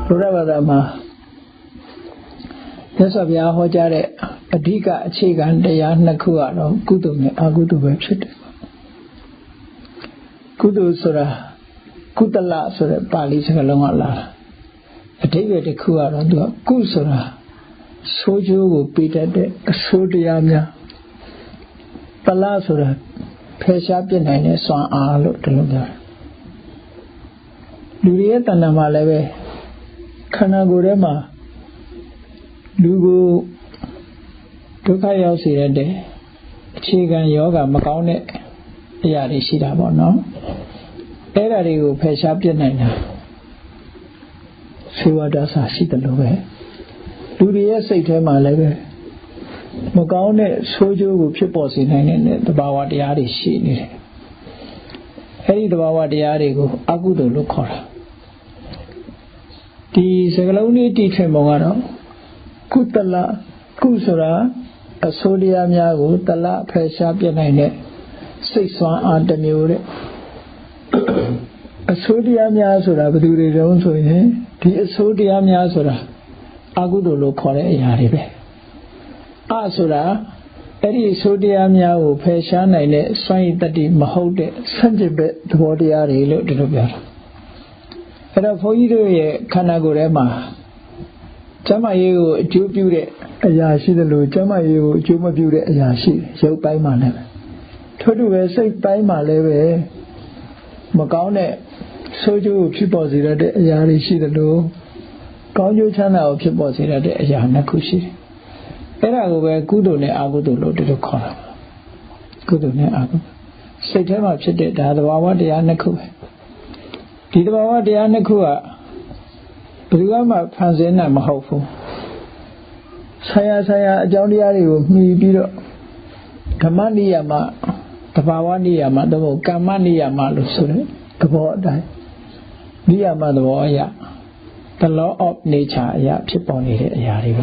Buddha Yes, of Yahojare, a diga, a chigan, the Yanakuano, Kudu, Agudu website. Kudu Sura, Kutala Sura, Pali Sagalongala. A David de Kuara, Kusura, Soju will beat at the Sodiamia Palasura, Peshapian and Swan are looked to look there. Lurieta Namaleve, Kanagurema. Lugu Dukaya Sirade, Chigan Yoga Macone, Yari Sidabon, Erarigo Peshapianina Suadasa Sitalove, Luria Satema Leve, Macone, Soju, Pipos in the Bawadiari Shini. Hey, the Bawadiarigo, Agudo Lucora. The Sagaloni teacher Mogano. Kutala, Kusura, a Sodium Yago, Tala, Peshapianine, 6 1 on the mule. A Sodium Yasura, but do they own so in the Sodium Yasura, Agudo Kore Yaribe. Asura, Eddie Sodium Yago, Peshanine, Swine that the Mahode, Sanjibet, the Wadiari, looked at the bear. And a Foido Kanagurema. Jamayo, Jew beauty, a yashi the Lu, Jamayo, Juma beauty, a yashi, so by my name. Todu say by my leve, Macone, Soju, Chiposi, the Yari she the Lu, Conju Chana, Chiposi, the Yanakushi. Era where Gudone Agudu to the corner. Gudone Agu. Say tell my chit, the Wawa de Anaku. Did Wawa de Anakua? Brigama Panzena Mahofo Saya Jaudiari, me Bido Kamani Yama, Tabawani Yama, the Kamani Yama Lusure, the board die. Diama the warrior, the law of nature, ya Chiponi Yari.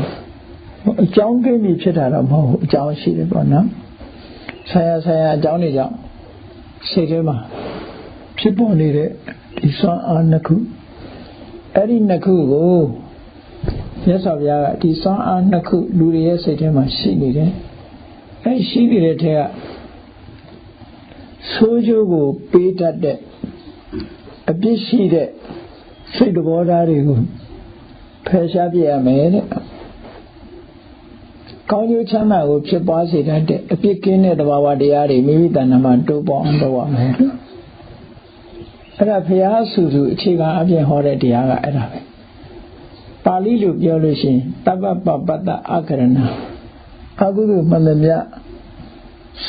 John gave me Chitara Mo, John Shitty Bonam Saya Johnny John Setema Chiponi, the son on Naku. Eddie Naku, yes, of Yaga, the son and Naku, Luria said him, she did it. And she did it here. Soju will beat at that. A bit she did. Say the water, Peshabia made it. Call you Chama will chip us it at a picking at the Wawadiari, maybe than a man to bond the one. Rapia Suzu, Chiga Abian Hore Diaga Arabe. Palilu Yolushi, Taba Babata Akarana. Agudu Manamia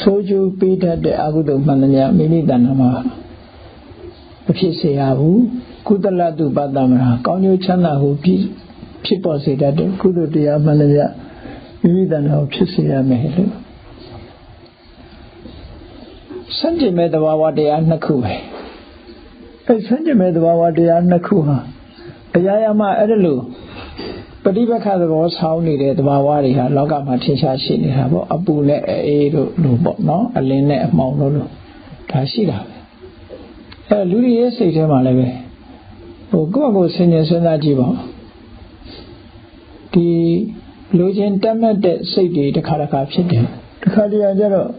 Soju Peter de Agudu Manamia, Mini Danama. If you say Abu, Kudala do Badamara, Konyu Chana who people say that Kudu Dia Manamia, Mini Danama, Chisia Mehelu. Sanji made the Wawa de Anakue. I send you made the Wawa de Anakuha. A Yayama Edelu. But even had the was how needed the Wawari had Logama Tisha Shini have a bune a no, no, a lene of Maunolo. Tashida. A Ludi say to Malave. Oh, go senior Senajibo. The Lujan Tamet that say the Karaka Chitty. The Cardiajaro,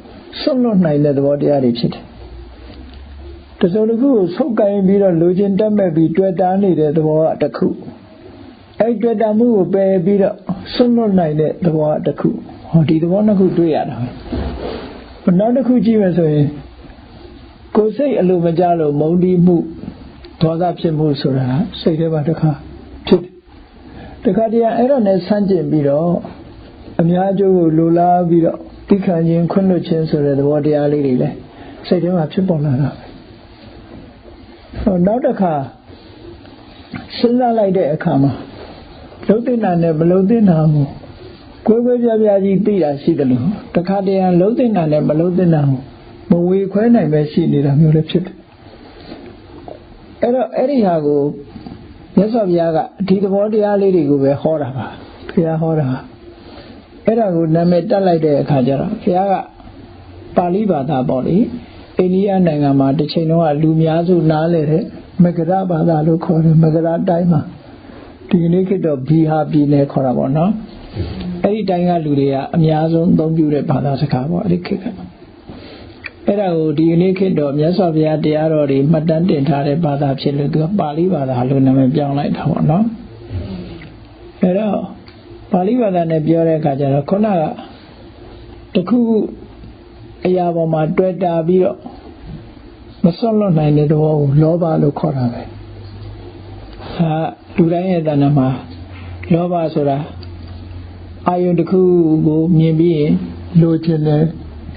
some not neither the body are chit. The Soluku, so kind be a Lujan Tamet be dread the war at the coup. I dread a move by a bit of some not neither the war at the coup. Or did the one who do it? But not the Kuji was saying, go say a Lumajalo, Mondi Moo, Toga Musura, say about the car. The Cardia Eronet Sanjin Bido, Amiajo Lula Bido, Picanyin Kundo Chancellor, the Wadia Lily, say them up to Bonana. Now the car, Silla like the Akama, Lotin and Belotin Hamu, Quavi Pia Sidalu, the Cardia Lotin and Belotin Hamu, but we quite never see it on your lipstick. Erihago. Yes, of Yaga, did the body a lady go a horror, Pia horror. Era would name it like the Kajara, Yaga, Paliba da body, Elia Nangama, the Chenoa, Lumiazu Nale, Magaraba, the Lucor, Magara Daima. ဒီကနေ့ခေတ်တော့ဘီဟာပြည်နယ်ခေါ်တာပေါ့နော်အဲ့ဒီတိုင်းကလူတွေကအများဆုံးအသုံးပြုတဲ့ဘာသာစကားပေါ့အဲ့ဒီခေတ်ကအဲ့ဒါကိုဒီကနေ့ခေတ်တော့မြတ်စွာဘုရားတရားတော်တွေမှတ်တမ်းတင်ထားတဲ့ဘာသာဖြစ်လို့သူကပါဠိဘာသာလို့နာမည်ပြောင်းလိုက်တာပေါ့နော်အဲ့တော့ပါဠိဘာသာနဲ့ပြောတဲ့အခါကျတော့ခုနကတခုအရာပေါ်မှာတွေ့တာပြီးတော့မစွန့်လွတ်နိုင်တဲ့သဘောကိုလောဘလို့ခေါ်တာပဲဟာလူတိုင်းရဲ့တဏ္ဍာမှာလောဘဆိုတာအာယုန်တစ်ခုကိုမြင်ပြီးရင်လိုချင်တယ်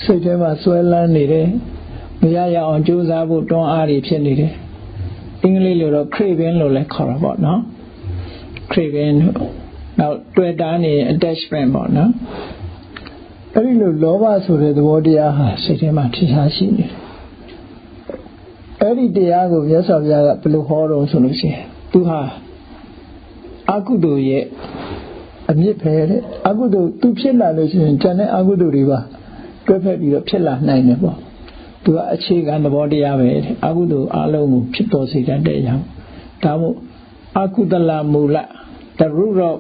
စိတ်ထဲမှာဆွဲလန်းနေတယ်မရရအောင်ကြိုးစားဖို့တွန်းအားတွေဖြစ်နေတယ်အင်္ဂလိပ်လိုတော့ craving လို့လည်းခေါ်တာပေါ့နော် craving နောက်တွေ့တာနေ attachment ပေါ့နော်အဲ့ဒီလိုလောဘဆိုတဲ့သဘောတရားဟာစိတ်ထဲမှာထင်ရှားရှိနေတယ်အဲ့ဒီတရားကိုမြတ်စွာဘုရားကဘယ်လိုဟောတော့ဆိုလို့ရှိရင်သူဟာအကုသိုလ်ရဲ့အမြစ်ပဲတဲ့အကုသိုလ်သူဖြစ်လာလို့ရှိရင်ဉာဏ်နဲ့အကုသိုလ်တွေပါတွဲဖက်ပြီးတော့ဖြစ်လာနိုင်တယ်ပေါ့သူကအခြေခံသဘောတရားပဲတဲ့အကုသိုလ်အလုံးကိုဖြစ်ပေါ်စေတတ်တဲ့အရာဒါမို့အကုသလမူလ the root of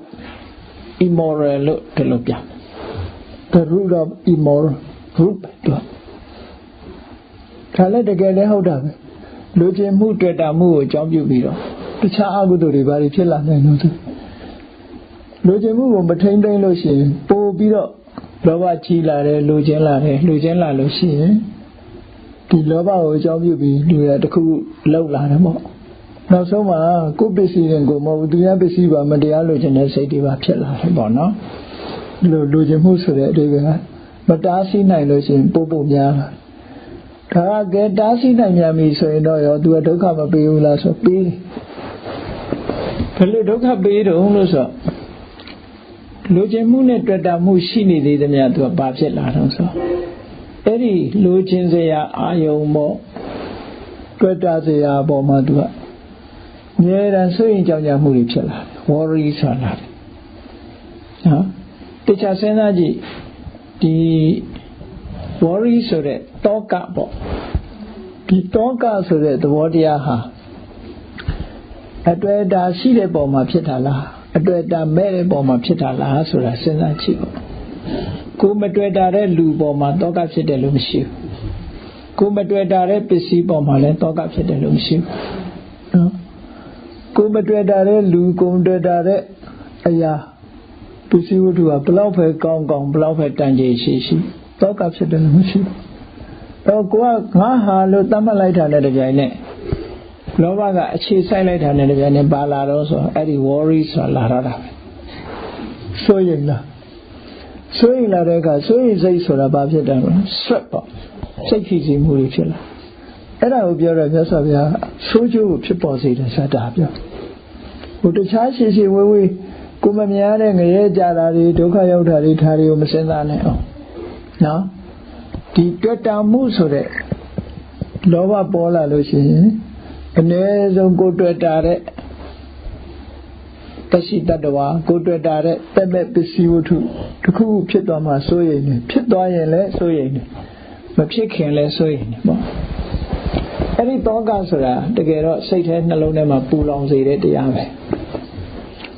immoral လို့ဒီလိုပြ the root of immoral root တော့ဒါလည်းတကယ်လည်းဟုတ်တာပဲလူချင်းမှုတွေ့တာမှုကိုအကြောင်းပြုပြီးတော့တခြားအကုသိုလ်တွေဘာတွေဖြစ်လာနိုင်လို့သူလူချင်းမှုကိုမထိမ့်သိမ့်လို့ရှိရင်ပို့ပြီးတော့လောဘကြီးလာတယ်လူချင်းလာတယ်လူချင်းလာလို့ရှိရင်ဒီလောဘကိုအကြောင်းပြုပြီးလူရတစ်ခုလောက်လာတယ်ပေါ့နောက်ဆုံးမှာကိုယ်ပစ္စည်းတွေကိုမဟုတ်ဘူးသူများပစ္စည်းပါမတရားလိုချင်တဲ့စိတ်တွေပါဖြစ်လာတယ်ပေါ့နော်လူချင်းမှုဆိုတဲ့အဓိပ္ပာယ်ကမတားဆီးနိုင်လို့ရှိရင်ပို့များလာဒါကဲတားဆီးနိုင်များပြီဆိုရင်တော့ရောသူကဒုက္ခမပေးဘူးလားဆိုပေးတယ်ဘယ်လိုဒုက္ခပေးတော့လို့ဆိုလူချင်းမှုနဲ့တွေ့တာမှုရှိနေသေးတယ်များသူကဘာဖြစ်လာတော့ဆိုအဲ့ဒီလူချင်းစရာအာယုံပေါ့တွေ့တာစရာပေါ်မှာသူကအများရန်ဆွေးရင်ကြောင်ကြမှုတွေဖြစ်လာတယ် worry ဆိုတာနော်တခြားစဉ်းစားကြည့်ဒီ worry ဆိုတဲ့တောကပေါ့ဒီတောကဆိုတဲ့သဘောတရားဟာအတွေ့အတာရှိတဲ့ပုံမှာဖြစ်တာလားအတွေ့အတာမဲ့တဲ့ပုံမှာဖြစ်တာလားဆိုတာစဉ်းစားကြည့်ပေါ့ကိုမတွေ့တာတဲ့လူပုံမှာတောကဖြစ်တယ်လို့မရှိဘူးကိုမတွေ့တာတဲ့ပစ္စည်းပုံမှာလည်းတောကဖြစ်တယ်လို့မရှိဘူးနော်ကိုမတွေ့တာတဲ့လူကိုမတွေ့တာတဲ့အရာပစ္စည်းဝတ္ထုကဘလောက်ပဲကောင်းကောင်းဘလောက်ပဲတန်ကြေးရှိရှိတောကဖြစ်တယ်လို့မရှိဘူးတော့ကိုကငါဟာလို့သတ်မှတ်လိုက်တာနဲ့တပြိုင်နက်လောဘကအခြေဆိုင်လိုက်တာနဲ့တပြိုင်နက်ပါလာတော့ဆိုအဲ့ဒီ worry ဆိုတာလာတော့တာပဲစိုးရိမ်လားစိုးရိမ်လာတဲ့အခါစိုးရိမ်စိတ်ဆိုတာဘာဖြစ်တယ်လဲ stress ပေါ့စိတ်ဖြစ်စီမှုတွေဖြစ်လာအဲ့ဒါကိုပြောတော့မြတ်စွာဘုရားဆိုးကျိုးကိုဖြစ်ပေါ်စေတယ်ဆိုတာပြောဟိုတခြားရှိဝေးဝေးကိုမမြင်ရတဲ့ငရဲကြတာတွေဒုက္ခရောက်တာတွေဒါတွေကိုမစင်စားနဲ့အောင်နော်ဒီတွေ့တာမှုဆိုတဲ့လောဘပေါ်လာလို့ရှိရင်အနည်းဆုံးကိုတွေ့တာတဲ့တရှိတတ္တဝါကိုတွေ့တာတဲ့တက်မဲ့ပစ္စည်းဝတ္ထုတစ်ခုဖြစ်သွားမှစိုးရိမ်တယ်ဖြစ်သွားရင်လည်းစိုးရိမ်တယ်မဖြစ်ခင်လည်းစိုးရိမ်တယ်ပေါ့အဲ့ဒီတောကဆိုတာတကယ်တော့စိတ်ထဲနှလုံးထဲမှာပူလောင်စေတဲ့တရားပဲ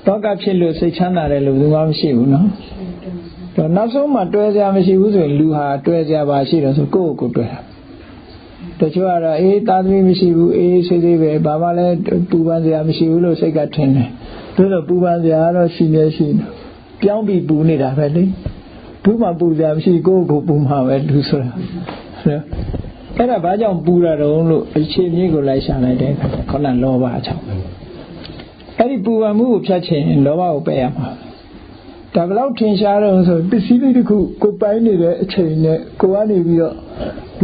တောကဖြစ်လို့စိတ်ချမ်းသာတယ်လို့ဘူးမှမရှိဘူးနော်တော့နောက်ဆုံးမှတွဲစရာမရှိဘူးဆိုရင်လူဟာတွဲစရာပါရှိတယ်ဆိုကိုယ့်ကိုယ်တွဲတာတချို့ကတော့အေးသားသမီးမရှိဘူးအေးဆေးဆေးပဲဘာမှလည်းပူပန်စရာမရှိဘူးလို့စိတ်ကထင်တယ်ဒါဆိုပူပန်စရာတော့ရှိနေရှိတယ်ပြောင်းပြီးပူနေတာပဲလေသူ့မှာပူစရာမရှိကိုယ့်ကိုယ်ပူမှာပဲလူဆိုတာအဲ့ဒါဘာကြောင့်ပူတာတုံးလို့အခြေမြစ်ကိုလိုက်ရှာလိုက်တဲ့အခါခဏလောဘအချောင်းအဲ့ဒီပူပန်မှုကိုဖြတ်ချင်လောဘကိုပယ်ရမှာဒါဘယ်လောက်ထင်ရှားတော့ဆိုပစ္စည်းလေးတစ်ခုကိုပိုင်းနေတဲ့အချိန်နဲ့ကိုကနေပြီးတော့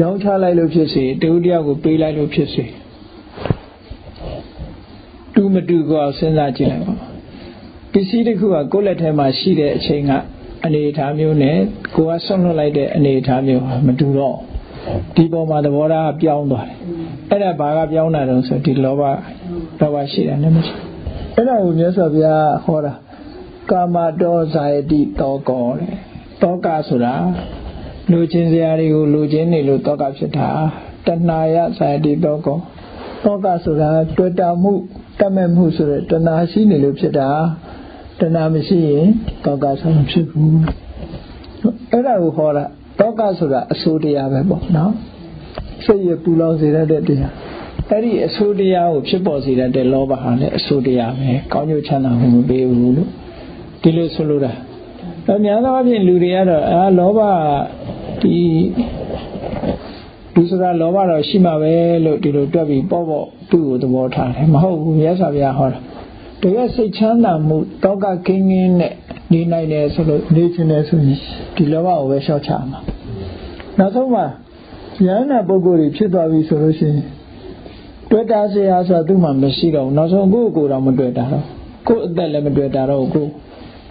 ရောင်းချလိုက်လို့ဖြစ်စေတူတယောက်ကိုပေးလိုက်လို့ဖြစ်စေတူမတူကိုစဉ်းစားကြည့်လိုက်ပါပစ္စည်းတစ်ခုကကိုယ့်လက်ထဲမှာရှိတဲ့အချိန်ကအနေအထားမျိုးနဲ့ကိုကဆွန့်လွတ်လိုက်တဲ့အနေအထားမျိုးမတူတော့ဒီပေါ်မှာသဘောထားပြောင်းသွားတယ်အဲ့ဒါဘာကပြောင်းတာတုံးဆိုဒီလောဘရှိတယ်နဲ့မရှိအဲ့ဒါကိုမြတ်စွာဘုရားဟောတာကာမတောဇာယတိတောကောတဲ့တောကဆိုတာလူချင်းစရာတွေကိုလူချင်းနေလို့တောကဖြစ်တာတဏှာယဇာယတိတောကောတောကဆိုတာတွေ့တာမှု တတ်မဲ့မှုဆိုတဲ့တဏှာရှိနေလို့ဖြစ်တာတဏှာမရှိရင်တောကဆိုမဖြစ်ဘူးအဲ့ဒါကိုဟောတာတောကဆိုတာအဆိုးတရားပဲပေါ့နော်စိတ်ရပူလောင်စေတတ်တဲ့တရားအဲ့ဒီအဆိုးတရားကိုဖြစ်ပေါ်စေတတ်တဲ့လောဘဟာလည်းအဆိုးတရားပဲကောင်းကျိုးချမ်းသာမှုမပေးဘူးလို့ဒီလိုဆိုလိုတာအများသောအားဖြင့်လူတွေကတော့လောဘဒီလူဆိုတာလောဘတော့ရှိမှာပဲလို့ဒီလိုတွက်ပြီးပေါ့သူ့ကိုသဘောထားတယ်မဟုတ်ဘူးမြတ်စွာဘုရားဟောတာတကယ်စိတ်ချမ်းသာမှုတောကကင်းကင်းနဲ့နေနိုင်တယ်ဆိုလို့နေချင်တယ်ဆိုရင်ဒီလောဘကိုပဲရှော့ချမှာနောက်ဆုံးမှာဉာဏ်နာပုဂ္ဂိုလ်တွေဖြစ်သွားပြီဆိုလို့ရှိရင်တွေ့တာစရာဆိုသူ့မှာမရှိတော့ဘူးနောက်ဆုံးကိုယ့်ကိုယ်တော့မတွေ့တာတော့ကိုယ့်အသက်လည်းမတွေ့တာတော့ကို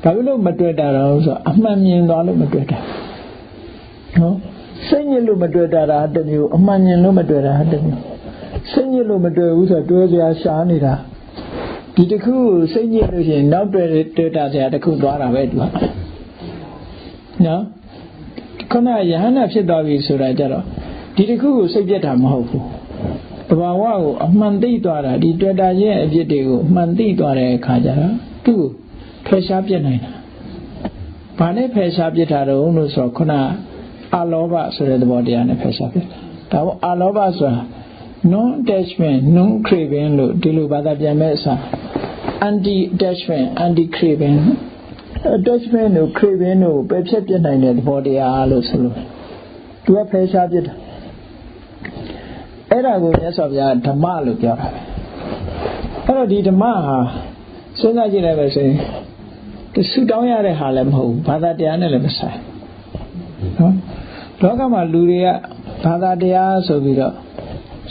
ဘာဖြစ်လို့မတွေ့တာတော့ဆိုအမှန်မြင်သွားလို့မတွေ့တာနော်စိတ်ညစ်လို့မတွေ့တာတမျိုးအမှန်မြင်လို့မတွေ့တာတမျိုးစိတ်ညစ်လို့မတွေ့ဘူးဆိုတော့တွေ့စရာရှားနေတာဒီတစ်ခုစိတ်ညစ်လို့ရှိရင်နောက်တွေ့တာစရာတစ်ခုသွားတာပဲသူကနော်ခုနယဟန္တာဖြစ်သွားပြီဆိုတာကြတော့ဒီတစ်ခုကိုစိတ်ပြတ်တာမဟုတ်ဘူးတဘာဝကိုအမှန်သိသွားတာဒီတွေ့တာရဲ့အဖြစ်တွေကိုအမှန်သိသွားတဲ့အခါကျတော့သူ့ကိုဖယ်ရှားပြစ်နိုင်တာဘာနဲ့ဖယ်ရှားပြစ်တာတော့လို့ဆိုတော့ခုနအလောဘဆိုတဲ့သဘောတရားနဲ့ဖယ်ရှားပြစ်တာဒါပေါ့အလောဘဆိုတာ non attachment non craving လို့ဒီလိုဘာသာပြန်မဲ့အစား anti attachment anti craving attachment တို့ craving တို့ပယ်ဖြတ်ပြစ်နိုင်တဲ့သဘောတရားလို့ဆိုလို့သူကဖယ်ရှားပြစ်တာအဲ့ဒါကိုမြတ်စွာဘုရားဓမ္မလို့ပြောတာပဲအဲ့တော့ဒီဓမ္မဟာစဉ်းစားကြည့်လိုက်ပဲဆိုရင်ဆူတောင်းရတဲ့ဟာလည်းမဟုတ်ဘူးဘာသာတရားနဲ့လည်းမဆိုင်နော်လောကမှာလူတွေကဘာသာတရားဆိုပြီးတော့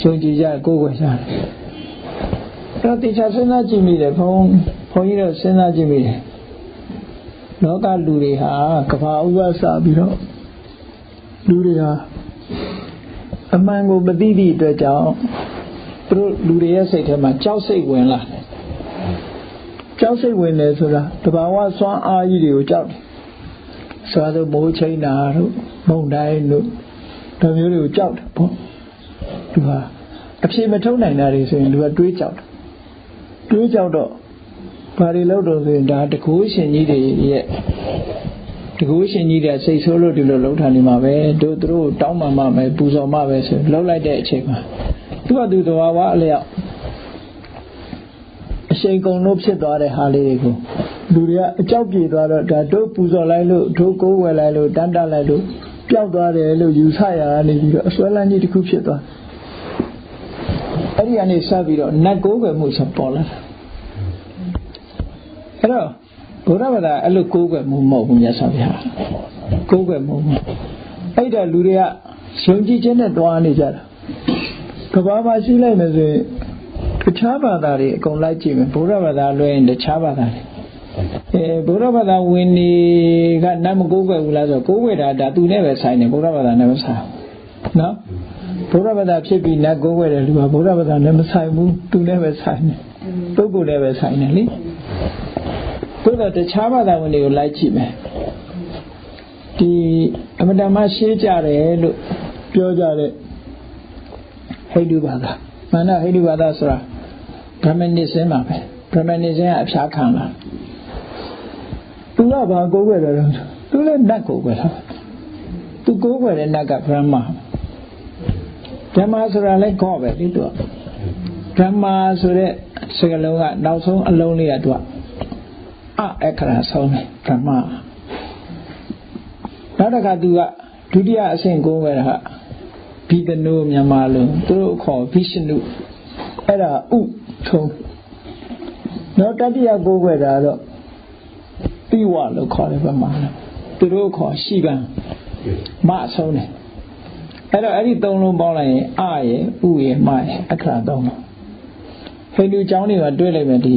ယုံကြည်ကြကိုးကွယ်ကြတယ်အဲ့တော့တရားစဉ်းစားကြည့်မိတယ်ဘုန်းကြီးတို့စဉ်းစားကြည့်မိတယ်လောကလူတွေဟာကဘာဥပ္ပစာပြီးတော့လူတွေဟာအမှန်ကိုမသိသည့်အတွက်ကြောင့်သူတို့လူတွေရဲ့စိတ်ထဲမှာကြောက်စိတ်ဝင်လာတယ်ကြောက်စိတ်ဝင်တယ်ဆိုတာတဘာဝစွမ်းအားကြီးတွေကိုကြောက်တယ်ဆိုတော့မိုးချိန်တာတို့မုန်တိုင်းတို့ဒါမျိုးတွေကိုကြောက်တယ်ပေါ့သူဟာအဖြေမထုတ်နိုင်တာတွေဆိုရင်သူကတွေးကြောက်တော့ဘာတွေလုပ်တော့ဆိုရင်ဒါတကူရှင်ကြီးတွေရဲ့တကူရှင်ကြီးတွေစိတ်ဆိုးလို့ဒီလိုလှုပ်ထားနေမှာပဲသူတို့တောင်းမှမယ်ပူဇော်မှပဲဆိုလှုပ်လိုက်တဲ့အချိန်မှာသူကသူတော်ဘာအလျောက်အရှိန်ကုန်လို့ဖြစ်သွားတဲ့ဟာလေးတွေကိုလူတွေကအကြောက်ပြေသွားတော့ဒါတို့ပူဇော်လိုက်လို့တို့ကိုးဝယ်လိုက်လို့တန်းတလိုက်လို့ပျောက်သွားတယ်လို့ယူဆရတာနေပြီးတော့အစွဲလန်းကြီးတစ်ခုဖြစ်သွားအဲ့ဒီကနေစပြီးတော့နတ်ကိုးကွယ်မှုဆိုပေါ်လာအဲ့တော့ဘုရားဘာသာအဲ့လိုကိုးကွယ်မှုမဟုတ်ဘူးမြတ်စွာဘုရားကိုးကွယ်မှုအဲ့ဒါလူတွေကယုံကြည်ခြင်းနဲ့တွားနေကြတာကဘာမှာရှိလိုက်မယ်ဆိုရင်တခြားဘာသာတွေအကုန်လိုက်ကြည့်မယ်ဘုရားဘာသာလွှဲရင်တခြားဘာသာတွေဘုရားဘာသာဝင်နေကနတ်မကိုးကွယ်ဘူးလားဆိုကိုးကွယ်တာဒါသူနဲ့ပဲဆိုင်တယ်ဘုရားဘာသာနဲ့မဆိုင်ဘူးနော်ဘုရားဘာသာဖြစ်ပြီးနတ်ကိုးကွယ်တယ်လူကဘုရားဘာသာနဲ့မဆိုင်ဘူးသူနဲ့ပဲဆိုင်တယ်ပုဂ္ဂိုလ်နဲ့ပဲဆိုင်တယ်လေသို့တော့တခြားဘာသာဝင်တွေကိုလိုက်ကြည့်မယ်ဒီအမတမရှင်းကြတယ်လို့ပြောကြတဲ့ဟိန္ဒူဘာသာမန္တဟိန္ဒူဘာသာဆိုတာဗြဟ္မဏိစင်းပါပဲဗြဟ္မဏိစင်းကအဖျားခံလာသူကဘာကိုးကွယ်တယ်လဲသူလည်းနတ်ကိုးကွယ်တာသူကိုးကွယ်တဲ့နတ်ကဗြဟ္မာဆိုတာလည်းကောပဲလေသူကဗြဟ္မာဆိုတဲ့စကားလုံးကနောက်ဆုံးအလုံးလေးကသူကအခရာဆုံးတယ်ဗြဟ္မာနောက်တစ်ခါသူကဒုတိယအဆင့်ကိုးကွယ်တာဘိဒနုမြန်မာလိုသူတို့ခေါ်ဗိရှနုအဲ့ဒါဥထုံးနောက်တတိယကိုးကွယ်တာတော့တိဝလို့ခေါ်တယ်ဗမာသူတို့ခေါ်ရှိပံမအဆုံးတယ်အဲ့တော့အဲ့ဒီသုံးလုံးပေါင်းလိုက်ရင်အရယ်ဥရယ်မရယ်အခရာသုံးလုံးဟိန္ဒူကျောင်းတွေကတွေ့လိုက်မယ်ဒီ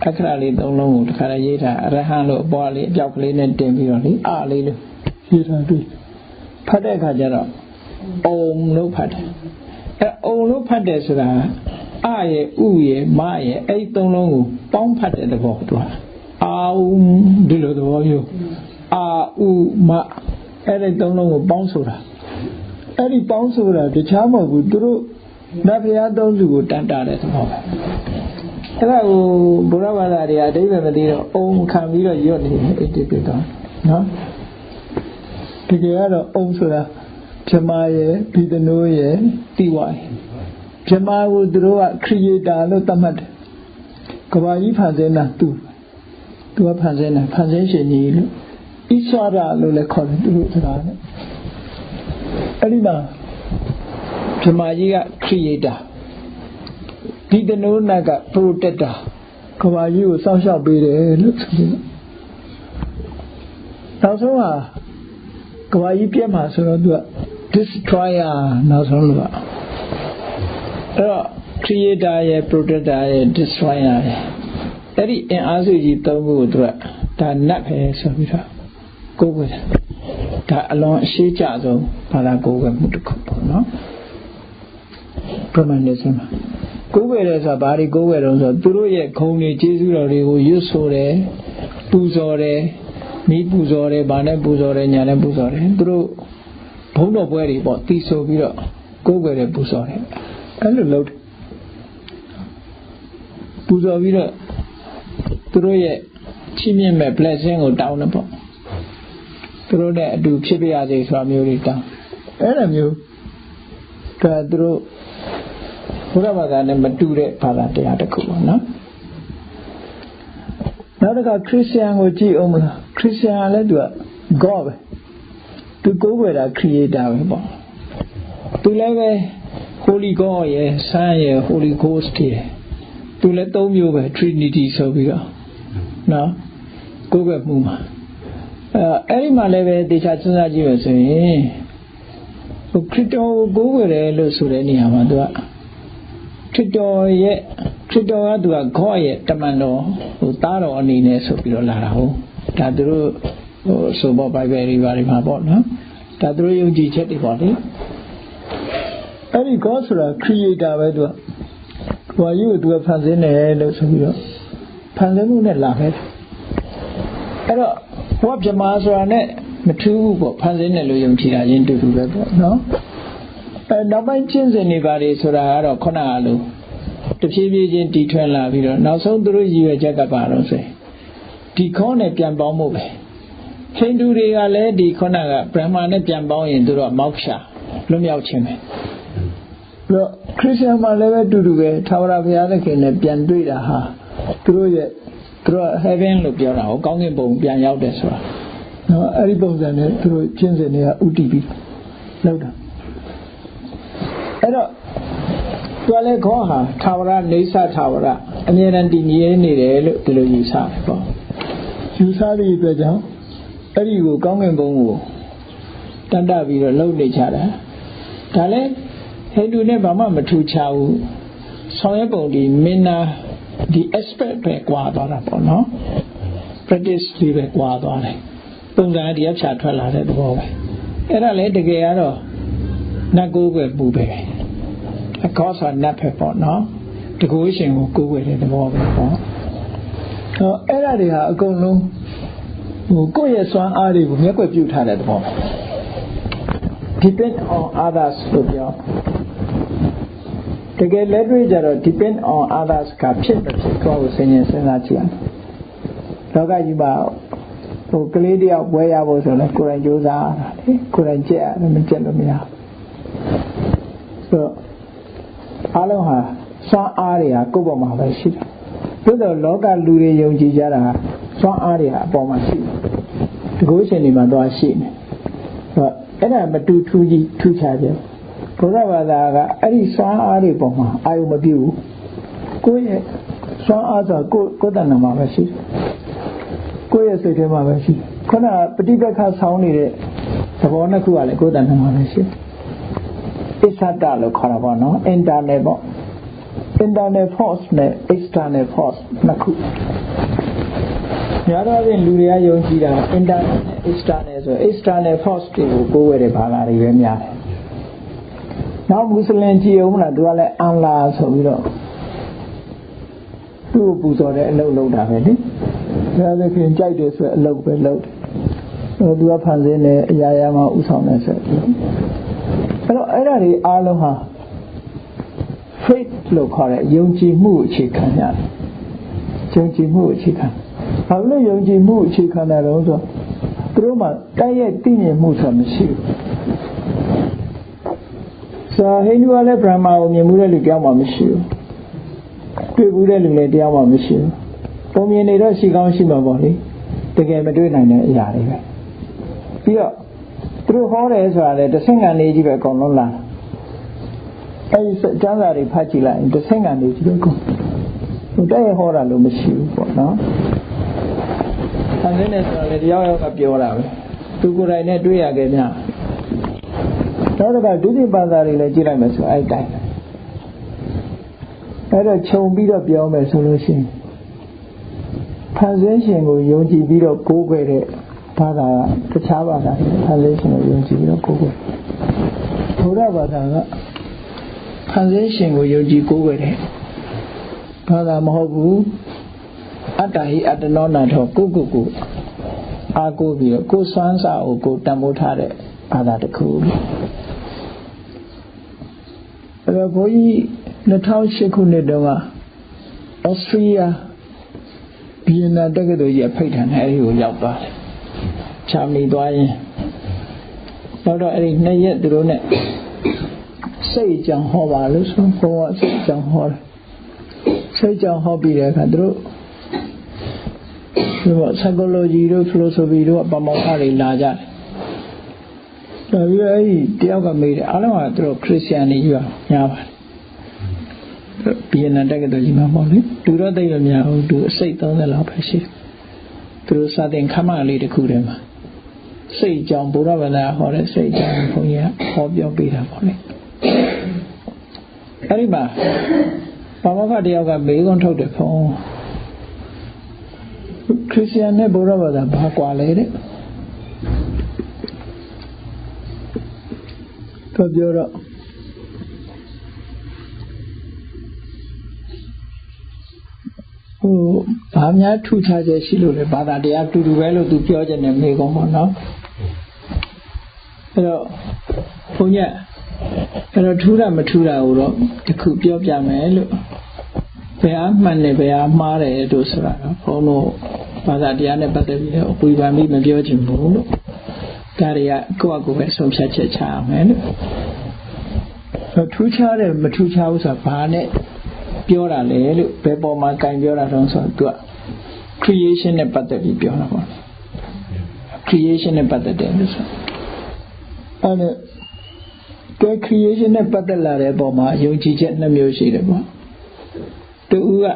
အခရာလေးသုံးလုံးကိုတခါတည်းရေးထားအရဟံလို့အပေါ်လေးအပြောက်ကလေးနဲ့တင်ပြီးတော့လေအလေးလို့ရေးထားတွေ့ဖတ်တဲ့အခါကျတော့အုံလို့ဖတ်တယ်အုံလို့ဖတ်တယ်ဆိုတာအရယ်ဥရယ်မရယ်အဲ့ဒီသုံးလုံးကိုပေါင်းဖတ်တဲ့သဘောတူတာအာဥဒီလိုသဘောမျိုးအာဥမအဲ့ဒီသုံးလုံးကိုပေါင်းဆိုတာအဲ့ဒီပေါင်းဆိုတာတခြားမဟုတ်ဘူးသူတို့နတ်ဘုရားသုံးစုကိုတန်တာတဲ့သဘောပဲ အဲ့ဒါကိုဘုရားဘာသာတွေအတိတ်ပဲမသိတော့အုံခံပြီးတော့ရွတ်နေတယ်အဲ့ဒီပြတော့နော်တကယ်ကတော့အုံဆိုတာဗြဟ္မာရဲ့ဘိသနိုးရဲ့တိဝါရဲ့ဗြဟ္မာကိုသူတို့က creator လို့သတ်မှတ်တယ်ကဘာကြီးဖန်ဆင်းတာသူကဖန်ဆင်းတာဖန်ဆင်းရှင်ကြီးလို့ဣဆွာရလို့လည်းခေါ်တယ်သူတို့စကားနဲ့အဲ့ဒီမှာဗြဟ္မာကြီးက creator ဒီတနိုးနတ်က protector ကဘာကြီးကိုစောင့်ရှောက်ပေးတယ်လို့ဆိုပြီးနောက်ဆုံးဟာကဘာကြီးပြတ်မှာဆိုတော့သူက destroyer နောက်ဆုံးလို့အဲ့တော့ creator ရဲ့ protector ရဲ့ destroyer ရဲ့အဲ့ဒီအင်အားစုကြီးသုံးခုကိုသူကဒါနတ်ပဲဆိုပြီးတော့ကိုးကွယ်တယ်ဒါအလွန်အရှိကြဆုံးဘာသာကိုးကွယ်မှုတစ်ခုပေါ့နော်ဗြဟ္မဏိစမှာကိုးကွယ်တယ်ဆိုတာဘာတွေကိုးကွယ်တော့ဆိုသူတို့ရဲ့ခုံတွေကျေးဇူးတော်တွေကိုရွတ်ဆိုတယ်ပူဇော်တယ်မိပူဇော်တယ်ဗာနဲ့ပူဇော်တယ်ညာနဲ့ပူဇော်တယ်သူတို့ဘုံတော်ပွဲတွေပေါ့တီးဆိုပြီးတော့ကိုးကွယ်တယ်ပူဇော်တယ်အဲ့လိုလုပ်တယ်ပူဇော်ပြီးတော့သူတို့ရဲ့ချီးမြှင့်မဲ့ blessing ကိုတောင်းတယ်ပေါ့သူတို့နဲ့အတူဖြစ်ပြရစေဆိုတာမျိုးတွေတောင်းအဲ့လိုမျိုးဒါသူတို့ဘုရားဘာသာနဲ့မတူတဲ့ဘာသာတရားတစ်ခုပေါ့နော်နောက်တစ်ခါခရစ်ယာန်ကိုကြည့်အောင်မလားခရစ်ယာန်လည်းသူက God ပဲသူကိုးကွယ်တာ creator ပဲပေါ့သူလည်းပဲ Holy God ရဲ့ Son ရဲ့ Holy Ghost ရဲ့သူလည်းသုံးမျိုးပဲ Trinity ဆိုပြီးတော့နော်ကိုးကွယ်မှုမှာအဲ့ဒီမှာလည်းပဲတေချာစဉ်းစားကြည့်ရဆိုရင်ခရစ်တော်ကိုကိုးကွယ်တယ်လို့ဆိုတဲ့နေရာမှာသူကခရစ်တော်ကသူက God ရဲ့တမန်တော်သားတော်အနေနဲ့ဆိုပြီးတော့လာတာဟုတ်ဒါသူတို့ဆိုပေါ့ Bible တွေဘာတွေမှာပေါ့နော်ဒါသူတို့ယုံကြည်ချက်တွေပေါ့လေအဲ့ဒီ God ဆိုတာ creator ပဲသူကဘာကြီးကိုသူကဖန်ဆင်းတယ်လို့ဆိုပြီးတော့ဖန်ဆင်းမှုနဲ့လာခဲ့တယ်အဲ့တော့ဘုရားဗြဟ္မာဆိုတာနဲ့မထူးဘူးပေါ့ဖန်ဆင်းတယ်လို့ယုံကြည်တာချင်းတူတူပဲပေါ့နော်နောက်ပိုင်းကျင့်စဉ်တွေဘာတွေဆိုတာကတော့ခုနကလိုတဖြည်းဖြည်းချင်းတည်ထွင်လာပြီးတော့နောက်ဆုံးသူတို့ရည်ရွယ်ချက်ကပါတော့ဆိုဒီခေါင်းနဲ့ပြန်ပေါင်းမှုပဲဟိန္ဒူတွေကလည်းဒီခုနကဗြဟ္မာနဲ့ပြန်ပေါင်းရင်သူတို့ကမောက္ခလွတ်မြောက်ခြင်းပဲပြီးတော့ခရစ်ယာန်မှာလည်းပဲတူတူပဲထာဝရဘုရားသခင်နဲ့ပြန်တွေ့တာဟာသူတို့ heaven လို့ပြောတာဟောကောင်းကင်ဘုံပြန်ရောက်တယ်ဆိုတာနော်အဲ့ဒီပုံစံနဲ့သူတို့ကျင့်စဉ်တွေကဥတည်ပြီးလောက်တာအဲ့တော့သူလည်းခေါ်ဟာထာဝရနေဆထာဝရအမြဲတမ်းတည်မြဲနေတယ်လို့ဒီလိုယူဆတယ်ပေါ့ယူဆတဲ့အတွက်ကြောင့်အဲ့ဒီကိုကောင်းကင်ဘုံကိုတန်တပြီးတော့လှုပ်နေကြတာဒါလည်းဟိန္ဒူနဲ့ဘာမှမထူးခြားဘူးဆောင်ရွက်ပုံဒီမင်းနာဒီ aspect ပဲကွာသွားတာပေါ့နော် practice လေးပဲကွာသွားတယ်ပုံစံဒီအဖြာထွက်လာတဲ့သဘောပဲအဲ့ဒါလည်းတကယ်ကတော့နတ်ကိုးကွယ်မှုပဲအကောဆိုနတ်ပဲပေါ့နော်တကူရှင်ကိုကိုးကွယ်တဲ့သဘောပဲပေါ့အဲ့ဒါတွေဟာအကုန်လုံးကိုယ့်ရဲ့စွမ်းအားတွေကိုမျက်ကွယ်ပြုထားတဲ့သဘောပဲ depend on others လို့ပြောတကယ်လက်တွေ့ကြတော့ depend on others ကဖြစ်မဖြစ်ကိုယ်စဉ်းစားကြည့်ရလောကကြီးမှာကလေးတယောက်ဘွဲရဖို့ဆိုတော့ကိုယ်တိုင်ကြိုးစားရတာလေကိုယ်တိုင်ကြက်ရတယ်မကြက်လို့မရဆိုတော့အားလုံးဟာစွမ်းအားတွေကကိုယ့်ပေါ်မှာပဲရှိတယ်သို့တော့လောကလူတွေယုံကြည်ကြတာစွမ်းအားတွေဟာအပေါ်မှာရှိတယ်တကုရှင်တွေမှာတော့ရှိနေဆိုတော့အဲ့ဒါမတူထူးကြီးထူးခြားတယ်ဘုရားဘာသာကအဲ့ဒီစွမ်းအားတွေပေါ်မှာအာရုံမပြုဘူးကိုယ့်ရဲ့စွမ်းအားဆိုကိုယ်တဏ္ဍာမှာပဲရှိတယ်ကိုယ့်ရဲ့စိတ်ထဲမှာပဲရှိတယ်ခုနပฏิပက္ခဆောင်းနေတဲ့သဘောနှစ်ခုကလည်းကိုယ်တဏ္ဍာမှာပဲရှိတယ်အစ္ဆဒလို့ခေါ်တာပေါ့နော် internal ပေါ့ internal force နဲ့ external force နှစ်ခုများတော့ဖြင့်လူတွေကယုံကြည်တာ internal နဲ့ external ဆို external force တွေကိုကိုးဝဲတဲ့ဘာသာတွေပဲများတယ်နောက်မွတ်စလင်ကြည်အောင်မလားသူကလည်းအန်လာဆိုပြီးတော့သူ့ကိုပူဇော်တဲ့အလုပ်လုပ်တာပဲလေဒါလည်းခင်ကြိုက်တယ်ဆိုအလုပ်ပဲလုပ်တယ်သူကဖန်ဆင်းတယ်အရာရာမှာဥဆောင်တယ်ဆိုအဲ့တော့အဲ့ဒါတွေအားလုံးဟာ faith လို့ခေါ်တဲ့ယုံကြည်မှုအခြေခံရတယ် ယုံကြည်မှုအခြေခံဘာလို့ယုံကြည်မှုအခြေခံတာတော့ဆိုသူတို့မှတိုက်ရိုက်သိမြင်မှုဆိုတာမရှိဘူးစာဟိန္ဒူကလည်းဗြဟ္မာကိုမြင်မှုတဲ့လူတယောက်မှမရှိဘူးတွေ့ဘူးတဲ့လူလည်းတယောက်မှမရှိဘူးပုံမြင်နေတော့ရှိကောင်းရှိမှာပေါ့လေတကယ်မတွေ့နိုင်တဲ့အရာတွေပဲပြီးတော့သူတို့ဟောတယ်ဆိုတာလေတစ်ဆင့်ကနေကြီးပဲအကုန်လုံးလာအဲဒီကျမ်းစာတွေဖတ်ကြည့်လိုက်တစ်ဆင့်ကနေကြီးပဲအကုန်ဟိုတဲ့ဟောတာလို့မရှိဘူးပေါ့နော်ဆန်းနေဆိုတာလေတယောက်ယောက်ကပြောတာပဲသူကိုယ်တိုင်နဲ့တွေ့ရခဲ့များတော့ကဒုတိယဘာသာတွေလည်းကြည့်လိုက်မယ်ဆိုအဲ့တိုင်းအဲ့တော့ခြုံပြီးတော့ပြောမယ်ဆိုလို့ရှိရင်ဖန်ဆင်းရှင်ကိုယုံကြည်ပြီးတော့ကိုးကွယ်တဲ့ဘာသာတခြားဘာသာတွေဖန်ဆင်းရှင်ကိုယုံကြည်ပြီးတော့ကိုးကွယ်ဘုရားဘာသာကဖန်ဆင်းရှင်ကိုယုံကြည်ကိုးကွယ်တဲ့ဘာသာမဟုတ်ဘူးအတ္တဟိအတ္တနောနာထောကိုအာကိုပြီးတော့ကိုစွမ်းစာကိုတန်ဖိုးထားတဲ့ဘာသာတစ်ခုအဲ့တော့ဘုန်းကြီး2008ခုနှစ်တုန်းကဩစတြေးလျဗီယက်နမ်တက္ကသိုလ်ကြီးဖိတ်ထားတယ်အဲဒီကိုရောက်သွားတယ်။ချာမီသွားရင်တော့အဲ့ဒီ2ရက်သူတို့နဲ့စိတ်ကြောင်ဟောပါလို့ဆိုဘုံကစိတ်ကြောင်ဟောတယ်။စိတ်ကြောင်ဟောပြီးတဲ့အခါသူတို့ဒီမှာ psychology တို့ philosophy တို့အပမောက္ခတွေလာကြတယ်။ဒါပြီးအဲ့ဒီတယောက်ကမေးတယ်အားလုံးကသူတို့ခရစ်ယာန်တွေကြီးပါများပါတယ်ဗီယက်နမ်တက္ကသိုလ်ကြီးမှာပေါ့လေသူတော့သိရများဘူးသူအစိတ်30လောက်ပဲရှိသူတို့စာသင်ခန်းမလေးတစ်ခုထဲမှာစိတ်ကြောင့်ဘုရားဗလာဟောတဲ့စိတ်ကြောင့်ဘုန်းကြီးကဟောပြောပေးတာပေါ့လေအဲ့ဒီမှာဘာမခတယောက်ကမေးခွန်းထုတ်တယ်ခေါင်းခရစ်ယာန်နဲ့ဘုရားဗလာဘာကွာလဲတဲ့သူပြောတော့ဘာများထူခြားချက်ရှိလို့လဲဘာသာတရားတူတူပဲလို့သူပြောခြင်းနဲ့မေးကောင်းပါနော်အဲ့တော့ဘုန်းကြီးအဲ့တော့ထူတာမထူတာကိုတော့တခုပြောပြမယ်လို့ဘယ်အမှန်နဲ့ဘယ်အမှားတယ်တို့ဆိုတာတော့ဘုန်းတို့ဘာသာတရားနဲ့ပတ်သက်ပြီးတော့ဝေဖန်ပြီးမပြောချင်ဘူးလို့ဒါတွေကကိုယ့်အကူပဲဆုံးဖြတ်ချက်ချရမယ်လို့ထူခြားတယ်မထူခြားဘူးဆိုတာဘာနဲ့ပြောတာလေလို့ဘယ်ပေါ်မှာကင်ပြောတာတော့ဆိုတော့သူက creation နဲ့ပတ်သက်ပြီးပြောတာပေါ့ creation နဲ့ပတ်သက်တယ်လို့ဆိုအဲ့ဒါ creation နဲ့ပတ်သက်လာတဲ့ပေါ်မှာယုံကြည်ချက်2မျိုးရှိတယ်ပေါ့တူက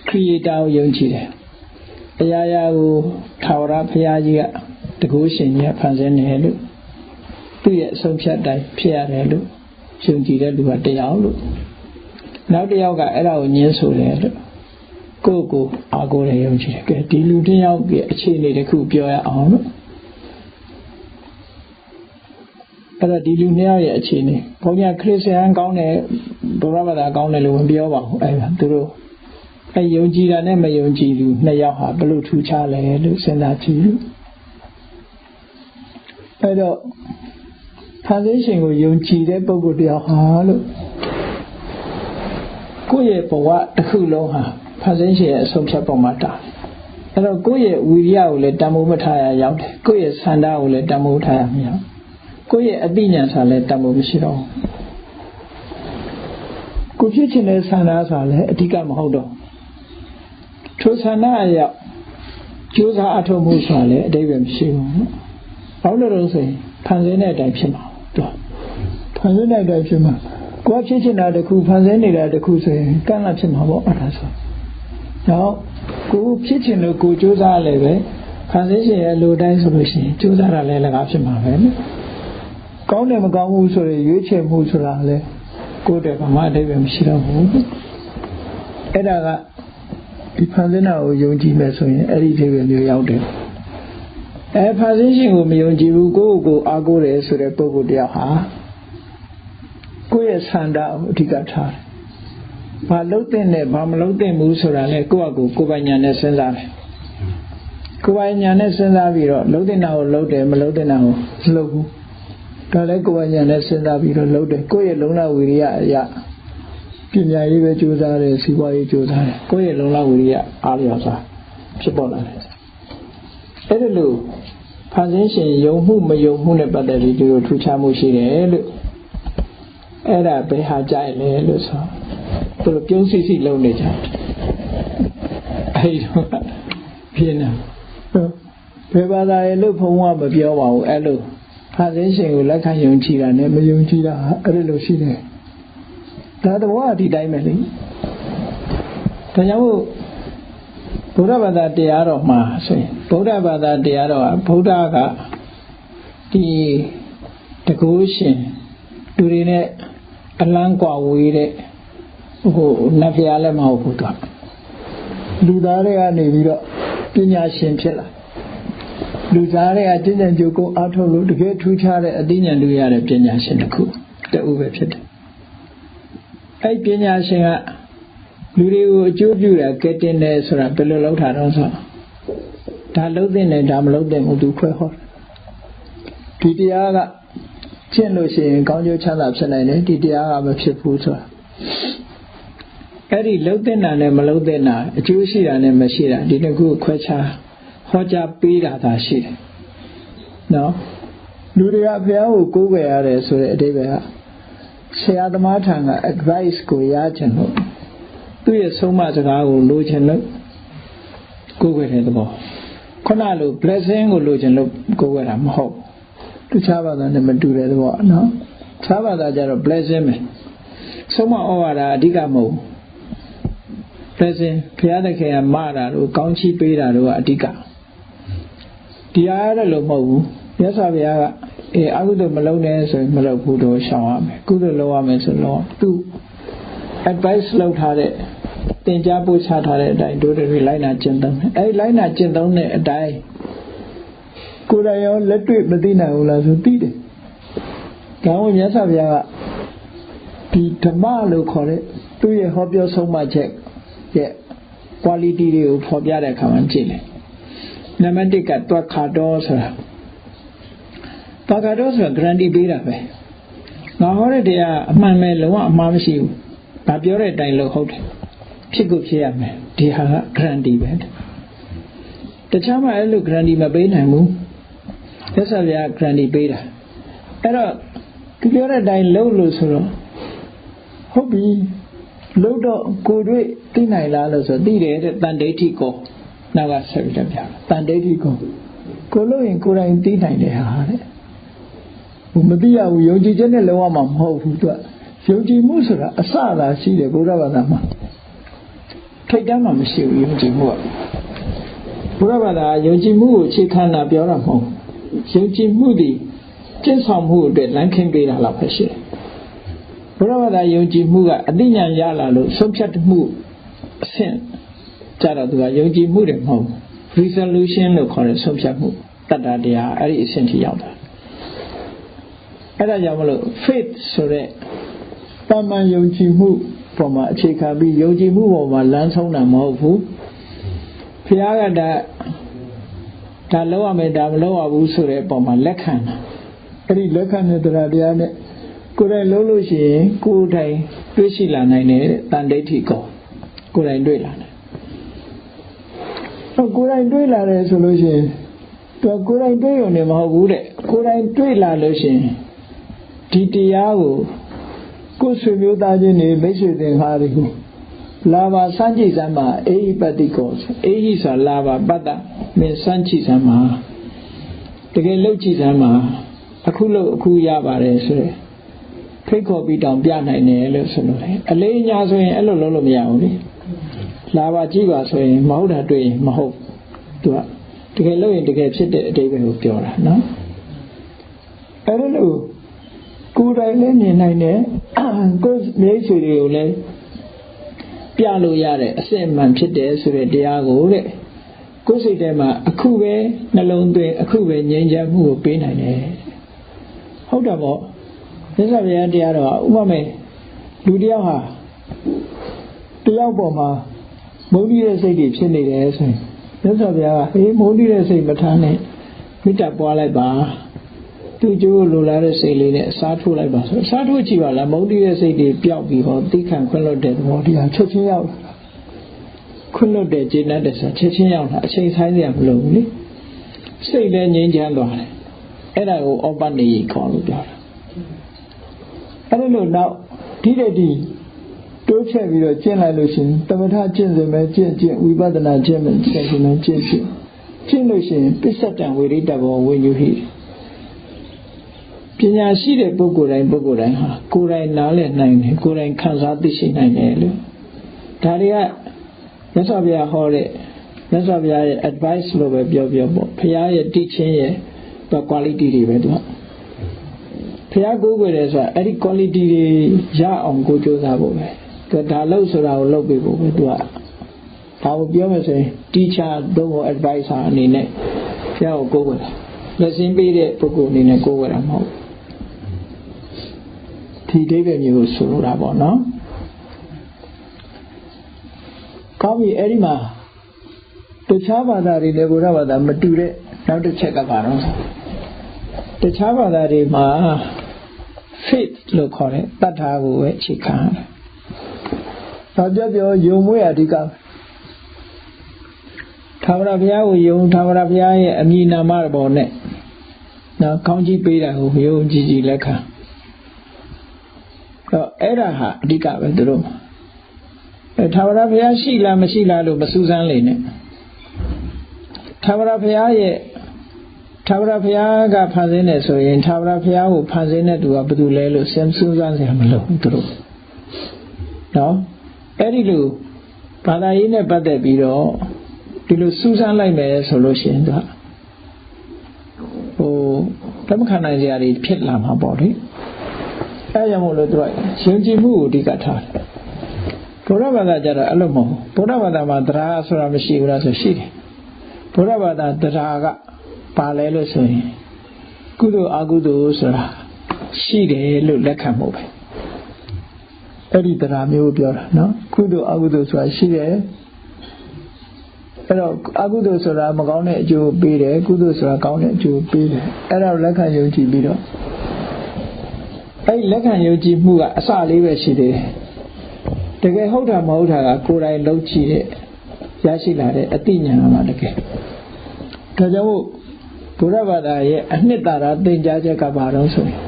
creator ကိုယုံကြည်တယ်အရာရာကိုထာဝရဘုရားကြီးကတကုရှင်ကြီးဖန်ဆင်းတယ်လို့သူ့ရဲ့အဆုံးဖြတ်တိုင်းဖြစ်ရတယ်လို့ယုံကြည်တဲ့လူကတရားလို့နောက်တစ်ယောက်ကအဲ့ဒါကိုညှင်းဆိုတယ်လို့ကိုအားကိုးတယ်ယုံကြည်တယ်ကဲဒီလူတစ်ယောက်ရဲ့အခြေအနေတစ်ခုပြောရအောင်လို့အဲ့ဒါဒီလူနှစ်ယောက်ရဲ့အခြေအနေဘုန်းကြီးခရစ်ယာန်ကောင်းတယ်ဘုရားဘာသာကောင်းတယ်လို့မပြောပါဘူးအဲ့ဒါသူတို့အဲ့ယုံကြည်တာနဲ့မယုံကြည်သူနှစ်ယောက်ဟာဘယ်လိုထူးခြားလဲလို့စဉ်းစားကြည့်လို့အဲ့တော့ဖန်ဆင်းရှင်ကိုယုံကြည်တဲ့ပုဂ္ဂိုလ်တယောက်ဟာလို့ကိုယ့်ရဲ့ဘဝတစ်ခုလုံးဟာဖန်ဆင်းရှင်ရဲ့အဆုံးဖြတ်ပုံမှာတာအဲ့တော့ကိုယ့်ရဲ့ဝီရိယကိုလည်းတန်ဖိုးမထားရရောက်တယ်ကိုယ့်ရဲ့ဆန္ဒကိုလည်းတန်ဖိုးထားရမရောက်ကိုယ့်ရဲ့အသိဉာဏ်ဆိုတာလည်းတန်ဖိုးမရှိတော့ကိုဖြစ်ချင်တဲ့ဆန္ဒဆိုတာလည်းအဓိကမဟုတ်တော့ထိုဆန္ဒအရကြိုးစားအထောက်မှုဆိုတာလည်းအတိတ်ပဲမရှိဘူးဘာလို့လဲဆိုရင်ဖန်ဆင်းတဲ့အတိုင်းဖြစ်မှာတော့ဖန်ဆင်းတဲ့အတိုင်းဖြစ်မှာကိုယ်ဖြစ်ချင်တာတခုဖန်ဆင်းနေတာတခုဆိုရင်ကန့်လန့်ဖြစ်မှာပေါ့အဲ့ဒါဆိုတော့ကိုယ်ဖြစ်ချင်လို့ကိုယ်ကြိုးစားလည်းပဲဖန်ဆင်းရှင်ရဲ့လိုတိုင်းဆိုလို့ရှိရင်ကြိုးစားတာလည်းလကားဖြစ်မှာပဲနော်ကောင်းတယ်မကောင်းဘူးဆိုရင်ရွေးချယ်မှုဆိုတာလည်းကိုယ်တည်းကမှအတိတ်ပဲမရှိတော့ဘူးအဲ့ဒါကဒီဖန်ဆင်းတာကိုယုံကြည်မယ်ဆိုရင်အဲ့ဒီဖြစ်ပဲမျိုးရောက်တယ်ဖန်ဆင်းရှင်ကိုမယုံကြည်ဘူးကိုယ့်ကိုယ်အားကိုးတယ်ဆိုတဲ့ပုဂ္ဂိုလ်တရားဟာကိုယ့်ရဲ့ဆန္ဒကိုအဓိကထားတယ်။ဘာလုပ်တဲ့နဲ့ဘာမလုပ်တဲ့ဘူးဆိုတာလဲကိုယ့်အကူကိုယ်ပိုင်ညာနဲ့စဉ်းစားတယ်။ကိုယ်ပိုင်ညာနဲ့စဉ်းစားပြီးတော့လုပ်တဲ့နာကိုလုပ်တယ်မလုပ်တဲ့နာကိုမလုပ်ဘူး။ဒါလည်းကိုယ်ပိုင်ညာနဲ့စဉ်းစားပြီးတော့လုပ်တယ်ကိုယ့်ရဲ့လုံလဝိရိယအရာ ပညာရေးပဲကြိုးစားတယ်စီးပွားရေးကြိုးစားတယ်ကိုယ့်ရဲ့လုံလောက်ဝိရိယအားလျော်စွာဖြစ်ပေါ်လာတယ်အဲ့ဒါလို့ဖန်ဆင်းရှင်ယုံမှုမယုံမှုနဲ့ပတ်သက်ပြီးဒီလိုထူးခြားမှုရှိတယ်လို့အဲ့ဒါဘယ်ဟာကြိုက်လဲလို့ဆိုသူတို့ပြုံးစီစီလုံးနေကြအဲ့ဒီတော့ပြင်းတာဘယ်ဘာသာရဲ့လို့ဘုံကမပြောပါဘူးအဲ့လိုဖန်ဆင်းရှင်ကိုလက်ခံယုံကြည်တာနဲ့မယုံကြည်တာအဲ့လိုရှိတယ်ဒါတော့ဒီတိုင်းပဲလေဒါကြောင့်မို့ဗုဒ္ဓဘာသာတရားတော်မှာဆိုရင်ဗုဒ္ဓဘာသာတရားတော်ကဗုဒ္ဓကဒီတကုရှင်လူတွေနဲ့အလန်းကွာဝေးတဲ့ဟိုနတ်ဖျားလည်းမဟုတ်ဘူးသူကလူသားတွေကနေပြီးတော့ပညာရှင်ဖြစ်လာလူသားတွေကကျင့်ကြံကြိုးကိုအားထုတ်လို့တကယ်ထူးခြားတဲ့အသိဉာဏ်တွေရတဲ့ပညာရှင်တစ်ခုတူပဲဖြစ်တယ်အဲ့ပညာရှင်ကလူတွေကိုအကျိုးပြုတာကဲတင်တယ်ဆိုတာဘယ်လိုလုပ်တာတော့ဆိုဒါလုံးသိနေဒါမလုံးသိဘူးသူခွဲဟောဒီတရားကကျင့်လို့ရှိရင်ကောင်းကျိုးချမ်းသာဖြစ်နိုင်တယ်ဒီတရားကမဖြစ်ဘူးဆိုတာအဲ့ဒီလုံးသိတာနဲ့မလုံးသိတာအကျိုးရှိတာနဲ့မရှိတာဒီတစ်ခုခွဲခြားဟောကြားပေးတာသာရှိတယ်နော်လူတွေကဘုရားကိုကိုးကွယ်ရတယ်ဆိုတဲ့အဓိပ္ပာယ်ကဆရာသမားထံက advice ကိုရချင်လို့သူ့ရဲ့ဆုံးမစကားကိုလိုချင်လို့ကိုးကွယ်တဲ့သဘောခုနလို blessing ကိုလိုချင်လို့ကိုးကွယ်တာမဟုတ်သူခြားဘာသာနဲ့မတူတဲ့သဘောနော်ခြားဘာသာကျတော့ blessing ပဲဆုံးမဩဝါဒအဓိကမဟုတ် blessing ဘုရားသခင်ကမတာတို့ကောင်းချီးပေးတာတို့ကအဓိကဒီအားရလို့မဟုတ်ဘူးမြတ်စွာဘုရားကအကုသိုလ်မလုပ်နဲ့ဆိုရင်မလုပ်ဘူးတော့ရှောင်ရမယ်ကုသိုလ်လုပ်ရမယ်ဆိုတော့သူ advice လုပ်ထားတဲ့သင်ကြားပို့ချထားတဲ့အတိုင်းတို့တွေလိုက်နာကျင့်သုံးတယ်အဲဒီလိုက်နာကျင့်သုံးတဲ့အတိုင်းကိုယ်တိုင်ရောလက်တွေ့မသိနိုင်ဘူးလားဆိုသိတယ်ဒါကြောင့်မြတ်စွာဘုရားကဒီဓမ္မလို့ခေါ်တဲ့သူ့ရဲ့ဟောပြောဆုံးမချက်ရဲ့ quality တွေကိုဖော်ပြတဲ့အခါမှာကြည့်တယ်နံပါတ်1ကတွက်ခါတော်ဆိုတာတွက်ခါတော်ဆိုတာ guarantee ပေးတာပဲငါဟောတဲ့တရားအမှန်ပဲလုံးဝအမှားမရှိဘူးငါပြောတဲ့အတိုင်းလို့ဟုတ်တယ်ဖြစ်ကိုဖြစ်ရမယ်ဒီဟာက guarantee ပဲတခြားမှအဲ့လို guarantee မပေးနိုင်ဘူးသက်သာပြ guarantee ပေးတာအဲ့တော့သူပြောတဲ့အတိုင်းလုပ်လို့ဆိုတော့ဟုတ်ပြီလုပ်တော့ကိုယ်တွေ့သိနိုင်လားလို့ဆိုသိတယ်တဲ့တန်ဒိဋ္ဌိကိုနောက်ကဆက်ပြီးတော့ပြတန်ဒိဋ္ဌိကိုလို့ရင်ကိုယ်တိုင်သိနိုင်တယ်ဟာတဲ့ဟိုမသိရဘူးယုံကြည်ချက်နဲ့လုံးဝမဟုတ်ဘူးသူကယုံကြည်မှုဆိုတာအစသာရှိတယ်ဘုရားဘာသာမှာထိတ်တန်းမှမရှိဘူးယုံကြည်မှုကဘုရားဘာသာယုံကြည်မှုကိုအခြေခံတာပြောတာမဟုတ်ယုံကြည်မှုဒီကျင့်ဆောင်မှုအတွက်လမ်းခင်းပေးတာလောက်ပဲရှိတယ်ဘုရားဘာသာယုံကြည်မှုကအသိဉာဏ်ရလာလို့ဆုံးဖြတ်မှုအဆင့်ကြတော့သူကယုံကြည်မှုတွေမဟုတ် resolution လို့ခေါ်တဲ့ဆုံးဖြတ်မှုတတ္တတရားအဲ့ဒီအဆင့်ထိရောက်တာအဲ့ဒါကြောင့်မလို့ faith ဆိုတဲ့တာမန်ယုံကြည်မှုပေါ်မှာအခြေခံပြီးယုံကြည်မှုပေါ်မှာလမ်းဆုံးတာမဟုတ်ဘူးဘုရားကဒါလောက်ရမယ်ဒါမလောက်ရဘူးဆိုတဲ့ပုံမှာလက်ခံတာအဲ့ဒီလက်ခံတဲ့တရားနဲ့ကိုယ်တိုင်လုံးလို့ရှိရင်ကိုယ်တိုင်တွေ့ရှိလာနိုင်တဲ့တန်ဒိဋ္ဌိကိုယ်တိုင်တွေ့လာတယ်ကိုယ်တိုင်တွေ့လာတယ်ဆိုလို့ရှိရင်သူကိုယ်တိုင်တွေ့ရုံနဲ့မဟုတ်ဘူးတဲ့ကိုယ်တိုင်တွေ့လာလို့ရှိရင်ဒီတရားကိုယ်ဆွေမျိုးသားချင်းတွေမိတ်ဆွေသင်္ကားတွေကိုလာပါစမ်းကြည့်စမ်းပါအေဟိပတိကောအေဟိဆိုတာလာပါပတ္တမင်းစမ်းကြည့်စမ်းပါတကယ်လုပ်ကြည့်စမ်းပါအခုလို့အခုရပါတယ်ဆိုရယ်ဖိတ်ခေါ်ပြီးတောင်ပြနိုင်တယ်လို့ဆိုလို့လေအလေးညာဆိုရင်အဲ့လိုလုပ်လို့မရဘူးလေလာပါကြည့်ပါဆိုရင်မဟုတ်တာတွေ့ရင်မဟုတ်သူကတကယ်လုပ်ရင်တကယ်ဖြစ်တဲ့အတိတ်ပဲကိုပြောတာနော်အဲ့ဒါလို့ကိုယ်တိုင်လည်းမြင်နိုင်တယ်ကိုယ်မိတ်ဆွေတွေကိုလည်းပြလို့ရတဲ့အစစ်အမှန်ဖြစ်တယ်ဆိုတဲ့တရားကိုတဲ့ကိုယ်စိတ်ထဲမှာအခုပဲနှလုံးသွင်းအခုပဲငြိမ်းချမ်းမှုကိုပေးနိုင်တယ်ဟုတ်တယ်ပေါ့မြတ်စွာဘုရားတရားတော်ဥပမာလူတယောက်ဟာတယောက်ပေါ်မှာမုန်းတိတဲ့စိတ်တွေဖြစ်နေတယ်ဆိုရင်မြတ်စွာဘုရားကမုန်းတိတဲ့စိတ်မထားနဲ့မေတ္တာပွားလိုက်ပါ သူကျိုးလိုလားတဲ့စိတ်လေးနဲ့အစားထိုးလိုက်ပါဆိုအစားထိုးကြည့်ပါလားမုန်းတီးတဲ့စိတ်တွေပျောက်ပြီးဟောသိခံခွင့်လွတ်တဲ့သဘောတရားချက်ချင်းရောက်လာခွင့်လွတ်တဲ့ကျေနပ်တဲ့ဆိုချက်ချင်းရောက်လာအချိန်ဆိုင်စရာမလိုဘူးလေစိတ်လည်းငြိမ်းချမ်းသွားတယ်အဲ့ဒါကိုဩပနိယခေါ်လို့ပြောတာအဲ့ဒါလို့နောက်ဒီတဲ့ဒီတိုးချက်ပြီးတော့ကျင့်လိုက်လို့ရှိရင်သမထကျင့်စင်ပဲကျင့်ဝိပဿနာကျင့်မယ်ကျင့်လို့ရှိရင်ပစ္စတံဝိရိတဘောဝိညုဟိပညာရှိတဲ့ပုဂ္ဂိုလ်တိုင်းဟာကိုယ်တိုင်နားလည်နိုင်တယ်ကိုယ်တိုင်ခံစားသိရှိနိုင်တယ်လို့ဒါတွေကမြတ်စွာဘုရားဟောတဲ့မြတ်စွာဘုရားရဲ့ advice လို့ပဲပြောပေါ့ဘုရားရဲ့ teaching ရဲ့ quality တွေပဲသူကဘုရားကိုးကွယ်တယ်ဆိုတာအဲ့ဒီ quality တွေရအောင်ကိုကြိုးစားဖို့ပဲသူဒါလို့ဆိုတာကိုလုပ်ပေးဖို့ပဲသူကဒါကိုပြောမယ်ဆိုရင် teacher တို့ကို advisor အနေနဲ့ဘုရားကိုကိုးကွယ်တာလက်ဆင်းပေးတဲ့ပုဂ္ဂိုလ်အနေနဲ့ကိုးကွယ်တာမဟုတ်ဒီဒိဗ္ဗေမျိုးကိုဆိုလိုတာပေါ့နော်ကောင်းပြီအဲ့ဒီမှာတခြားဘာသာတွေနဲ့ဘုရားဘာသာမတူတဲ့နောက်တစ်ချက်ကပါတော့တခြားဘာသာတွေမှာ faith လို့ခေါ်တဲ့တတ်တာကိုပဲအခြေခံတယ်။ဒါပြောယုံမွေးအဓိကထာဝရဘုရားကိုယုံထာဝရဘုရားရဲ့အမည်နာမပေါ်နဲ့နော်ကောင်းကြီးပေးတာကိုယုံကြည်ကြည်လက်ခံအဲ့ဒါဟာအဓိကပဲသူတို့ထာဝရဘုရားရှိလားမရှိလားလို့မစူးစမ်းလေနဲ့ထာဝရဘုရားကဖန်ဆင်းတယ်ဆိုရင်ထာဝရဘုရားကိုဖန်ဆင်းတဲ့သူကဘယ်သူလဲလို့စဉ်းစားစရာမလိုဘူးသူတို့နော်အဲ့ဒီလိုဘာသာရေးနဲ့ပတ်သက်ပြီးတော့ဒီလိုစူးစမ်းလိုက်မယ်ဆိုလို့ရှိရင်သူကလက်မခံနိုင်စရာတွေဖြစ်လာမှာပေါ့လေအဲကြောင့်မို့လို့သူကယုံကြည်မှုကိုအဓိကထားတယ်ဘုရားဘာသာကြတော့အဲ့လိုမဟုတ်ဘုရားဘာသာမှာတရားဆိုတာမရှိဘူးလားဆိုရှိတယ်ဘုရားဘာသာတရားကပါလဲလို့ဆိုရင်ကုသိုလ်အကုသိုလ်ဆိုတာရှိတယ်လို့လက်ခံမှုပဲအဲ့ဒီတရားမျိုးပြောတာနော်ကုသိုလ်အကုသိုလ်ဆိုတာရှိတယ်အဲ့တော့အကုသိုလ်ဆိုတာမကောင်းတဲ့အကျိုးပေးတယ်ကုသိုလ်ဆိုတာကောင်းတဲ့အကျိုးပေးတယ်အဲ့ဒါကိုလက်ခံယုံကြည်ပြီးတော့အဲ့လက်ခံယုံကြည်မှုကအစလေးပဲရှိသေးတယ်တကယ်ဟုတ်တာမဟုတ်တာကကိုယ်တိုင်လုံးကြည့်တဲ့ရရှိလာတဲ့အသိဉာဏ်ကမှတကယ်ဒါကြောင့်ဘုရားဘာသာရဲ့အနှစ်သာရသင်ကြားချက်ကဘာလို့ဆိုရင်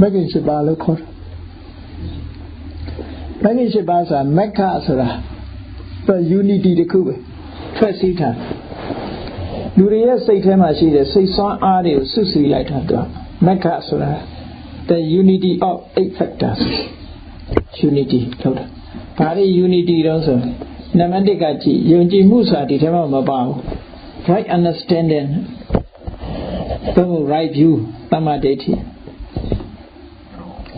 မဂ္ဂင်7ပါးလို့ခေါ်တယ်မဂ္ဂင်7ပါးဆိုတာမက္ခဆိုတာunity တခုပဲဖွဲ့စည်းထားလူတွေရဲ့စိတ်ထဲမှာရှိတဲ့စိတ်ဆွမ်းအားတွေကိုစုစည်းလိုက်တာတော့မက္ခဆိုတာ the unity of 8 factors unity လို့တာဘာတွေ unity တော့ဆိုနံပါတ်1ကကြည့်ယုံကြည်မှုဆိုတာဒီထဲမှာမပါဘူး right understanding တော့ right view တမ္မာဒိဋ္ဌိ